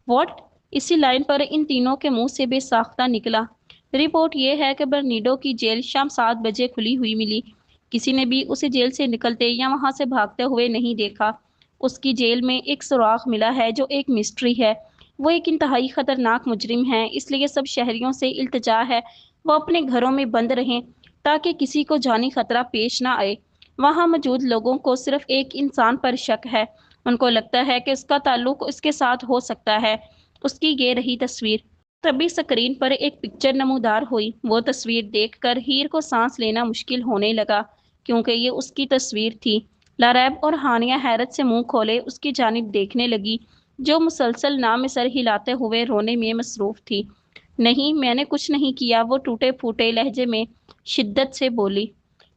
[SPEAKER 1] व्हाट? इसी लाइन पर इन तीनों के मुंह से बेसाख्ता निकला। रिपोर्ट ये है कि बर्नीडो की जेल शाम 7 बजे खुली हुई मिली। किसी ने भी उसे जेल से निकलते या वहां से भागते हुए नहीं देखा। उसकी जेल में एक सुराग मिला है जो एक मिस्ट्री है। वो एक इंतहाई खतरनाक मुजरिम है, इसलिए सब शहरियों से इल्तिजा है वो अपने घरों में बंद रहें, ताकि किसी को जानी खतरा पेश ना आए। वहां मौजूद लोगों को सिर्फ एक इंसान पर शक है। उनको लगता है कि उसका ताल्लुक उसके साथ हो सकता है। उसकी ये रही तस्वीर। तभी स्क्रीन पर एक पिक्चर नमूदार हुई। वो तस्वीर देखकर हीर को सांस लेना मुश्किल होने लगा। क्योंकि ये उसकी तस्वीर थी। लारैब और हानिया हैरत से मुंह खोले उसकी जानिब देखने लगी, जो मुसलसल ना में सर हिलाते हुए रोने में मसरूफ थी। नहीं, मैंने कुछ नहीं किया, वो टूटे फूटे लहजे में शिद्दत से बोली।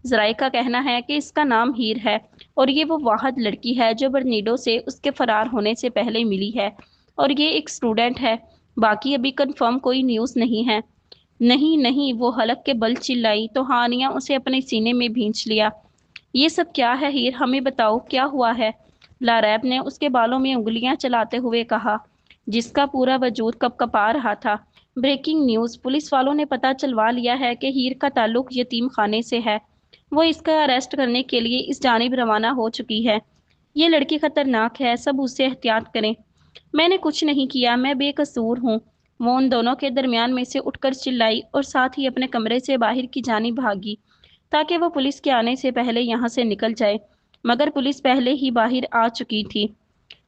[SPEAKER 1] जराई का कहना है कि इसका नाम हीर है और ये वो वाहद लड़की है जो बर्नीडो से उसके फरार होने से पहले मिली है, और ये एक स्टूडेंट है। बाकी अभी कंफर्म कोई न्यूज़ नहीं है। नहीं नहीं, वो हलक के बल चिल्लाई तो हानिया उसे अपने सीने में भींच लिया। ये सब क्या है हीर, हमें बताओ क्या हुआ है। लारैब ने उसके बालों में उंगलियां चलाते हुए कहा, जिसका पूरा वजूद कपकपा रहा था। ब्रेकिंग न्यूज़, पुलिस वालों ने पता चलवा लिया है कि हीर का ताल्लुक यतीम खाने से है। वो इसका अरेस्ट करने के लिए इस जानिब रवाना हो चुकी है। ये लड़की खतरनाक है, सब उससे एहतियात करें। मैंने कुछ नहीं किया, मैं बेकसूर हूँ। वो उन दोनों के दरमियान में से उठकर चिल्लाई और साथ ही अपने कमरे से बाहर की जानिब भागी, ताकि वो पुलिस के आने से पहले यहाँ से निकल जाए। मगर पुलिस पहले ही बाहर आ चुकी थी।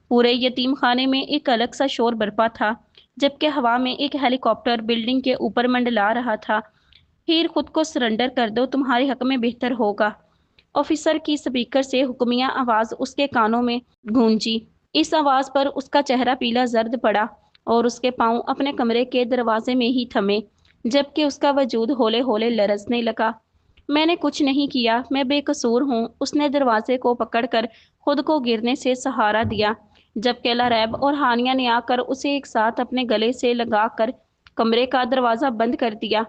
[SPEAKER 1] पूरे यतीम खाने में एक अलग सा शोर बरपा था, जबकि हवा में एक हेलीकॉप्टर बिल्डिंग के ऊपर मंडला रहा था। हीर, खुद को सरेंडर कर दो, तुम्हारे हक में बेहतर होगा। ऑफिसर की स्पीकर से हुक्मिया आवाज उसके कानों में गूंजी। इस आवाज पर उसका चेहरा पीला जर्द पड़ा और उसके पांव अपने कमरे के दरवाजे में ही थमे, जबकि उसका वजूद हौले हौले लरजने लगा। मैंने कुछ नहीं किया, मैं बेकसूर हूँ। उसने दरवाजे को पकड़कर खुद को गिरने से सहारा दिया, जबकि लारैब और हानिया ने आकर उसे एक साथ अपने गले से लगाकर कमरे का दरवाजा बंद कर दिया।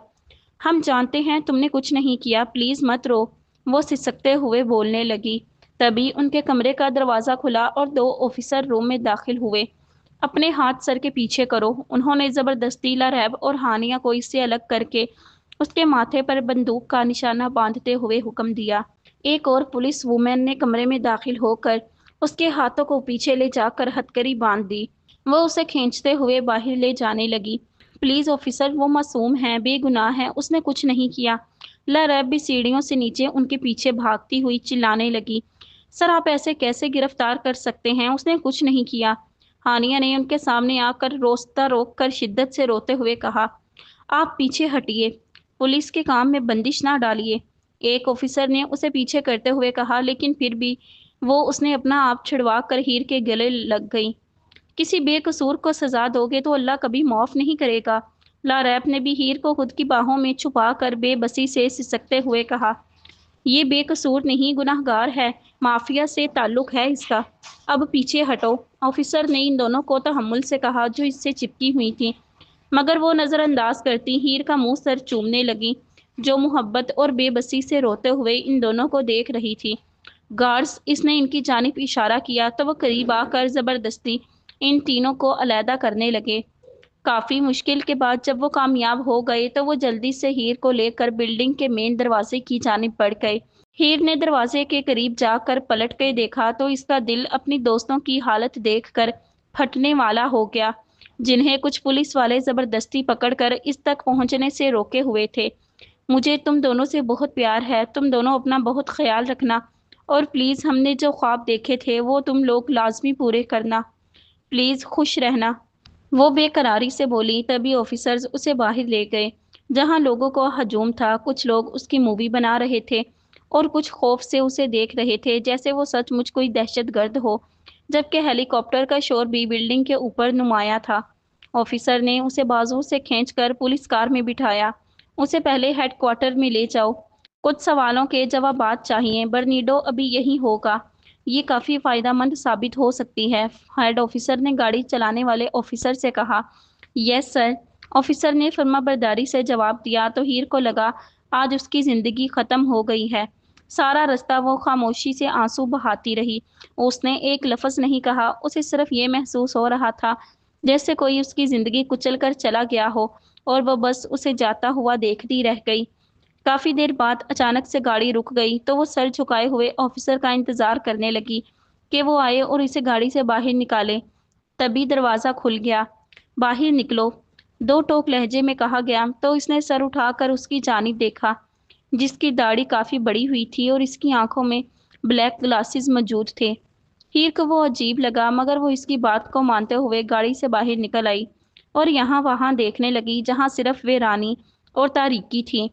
[SPEAKER 1] हम जानते हैं तुमने कुछ नहीं किया, प्लीज मत रो, वो सिसकते हुए बोलने लगी। तभी उनके कमरे का दरवाजा खुला और दो ऑफिसर रूम में दाखिल हुए। अपने हाथ सर के पीछे करो, उन्होंने जबरदस्ती लारैब और हानिया को इससे अलग करके उसके माथे पर बंदूक का निशाना बांधते हुए हुक्म दिया। एक और पुलिस वुमेन ने कमरे में दाखिल होकर उसके हाथों को पीछे ले जाकर हथकड़ी बांध दी। वो उसे खींचते हुए बाहर ले जाने लगी। प्लीज ऑफिसर, वो मासूम है, बेगुनाह है, उसने कुछ नहीं किया। लारैब भी सीढ़ियों से नीचे उनके पीछे भागती हुई चिल्लाने लगी। सर, आप ऐसे कैसे गिरफ्तार कर सकते हैं, उसने कुछ नहीं किया। हानिया ने उनके सामने आकर रोस्ता रोक कर शिद्दत से रोते हुए कहा, आप पीछे हटिए, पुलिस के काम में बंदिश ना डालिए। एक ऑफिसर ने उसे पीछे करते हुए कहा, लेकिन फिर भी वो उसने अपना आप छिड़वा कर हीर के गले लग गई। किसी बेकसूर को सजा दोगे तो अल्लाह कभी माफ नहीं करेगा। लारैब ने भी हीर को खुद की बाहों में छुपा कर बेबसी से सिसकते हुए कहा, ये बेकसूर नहीं, गुनाहगार है, माफिया से ताल्लुक है इसका। अब पीछे हटो। ऑफिसर ने इन दोनों को तहम्मुल से कहा जो इससे चिपकी हुई थी, मगर वो नज़रअंदाज करती हीर का मुंह सर चूमने लगी, जो मुहब्बत और बेबसी से रोते हुए इन दोनों को देख रही थी। गार्ड्स, इसने इनकी जानिब इशारा किया तो वो करीब आकर जबरदस्ती इन तीनों को अलहदा करने लगे। काफी मुश्किल के बाद जब वो कामयाब हो गए तो वो जल्दी से हीर को लेकर बिल्डिंग के मेन दरवाजे की जानिब बढ़ गए। हीर ने दरवाजे के करीब जाकर पलट के देखा तो इसका दिल अपनी दोस्तों की हालत देखकर फटने वाला हो गया, जिन्हें कुछ पुलिस वाले जबरदस्ती पकड़कर इस तक पहुंचने से रोके हुए थे। मुझे तुम दोनों से बहुत प्यार है, तुम दोनों अपना बहुत ख्याल रखना, और प्लीज हमने जो ख्वाब देखे थे वो तुम लोग लाजमी पूरे करना। प्लीज खुश रहना, वो बेकरारी से बोली। तभी ऑफिसर्स उसे बाहर ले गए, जहां लोगों को हजूम था। कुछ लोग उसकी मूवी बना रहे थे और कुछ खौफ से उसे देख रहे थे जैसे वो सचमुच कोई दहशतगर्द हो, जबकि हेलीकॉप्टर का शोर भी बिल्डिंग के ऊपर नुमाया था। ऑफिसर ने उसे बाजू से खींचकर पुलिस कार में बिठाया। उसे पहले हेडक्वार्टर में ले जाओ, कुछ सवालों के जवाबात चाहिए। बर्नीडो अभी यही होगा, ये काफ़ी फ़ायदेमंद साबित हो सकती है। हेड ऑफिसर ने गाड़ी चलाने वाले ऑफिसर से कहा। यस सर, ऑफिसर ने फर्माबरदारी से जवाब दिया तो हीर को लगा आज उसकी ज़िंदगी ख़त्म हो गई है। सारा रास्ता वो खामोशी से आंसू बहाती रही। उसने एक लफ्ज़ नहीं कहा, उसे सिर्फ ये महसूस हो रहा था जैसे कोई उसकी ज़िंदगी कुचल कर चला गया हो और वह बस उसे जाता हुआ देखती रह गई। काफी देर बाद अचानक से गाड़ी रुक गई तो वो सर झुकाए हुए ऑफिसर का इंतजार करने लगी कि वो आए और इसे गाड़ी से बाहर निकाले। तभी दरवाजा खुल गया। बाहर निकलो, दो टोक लहजे में कहा गया तो इसने सर उठाकर उसकी जानिब देखा, जिसकी दाढ़ी काफी बड़ी हुई थी और इसकी आंखों में ब्लैक ग्लासेस मौजूद थे। हीर को वो अजीब लगा, मगर वो इसकी बात को मानते हुए गाड़ी से बाहर निकल आई और यहाँ वहाँ देखने लगी, जहाँ सिर्फ वीरानी और तारीकी थी।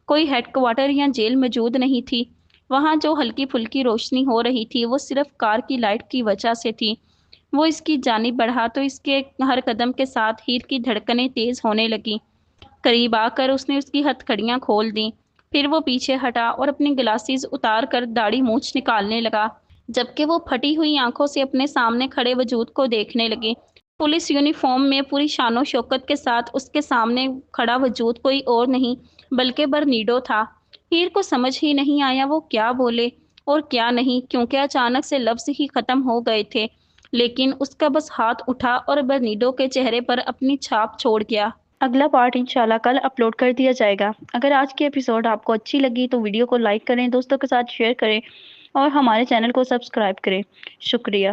[SPEAKER 1] कोई हेडक्वार्टर या जेल मौजूद नहीं थी। وہاں جو ہلکی پھلکی روشنی ہو رہی تھی وہ صرف کار کی لائٹ کی وجہ سے تھی۔ وہ اس کی جانب بڑھا تو اس کے ہر قدم کے ساتھ ہیر کی دھڑکنیں تیز ہونے لگیں۔ قریب آ کر اس نے اس کی ہتھکڑیاں کھول دیں۔ پھر وہ پیچھے ہٹا اور اپنی گلاسز اتار کر داڑھی مونچھ نکالنے لگا، جبکہ وہ پھٹی ہوئی آنکھوں سے اپنے سامنے کھڑے وجود کو دیکھنے لگی۔ پولیس یونیفارم میں پوری شان و شوکت کے ساتھ اس کے سامنے کھڑا وجود کوئی اور نہیں بلکہ برنیڈو تھا۔ ہیر کو سمجھ ہی نہیں آیا وہ کیا بولے اور کیا نہیں، کیونکہ اچانک سے لفظ ہی ختم ہو گئے تھے، لیکن اس کا بس ہاتھ اٹھا اور برنیڈو کے چہرے پر اپنی چھاپ چھوڑ گیا۔ اگلا پارٹ انشاءاللہ کل اپلوڈ کر دیا جائے گا۔ اگر آج کی ایپیسوڈ آپ کو اچھی لگی تو ویڈیو کو لائک کریں، دوستوں کے ساتھ شیئر کریں اور ہمارے چینل کو سبسکرائب کریں۔ شکریہ۔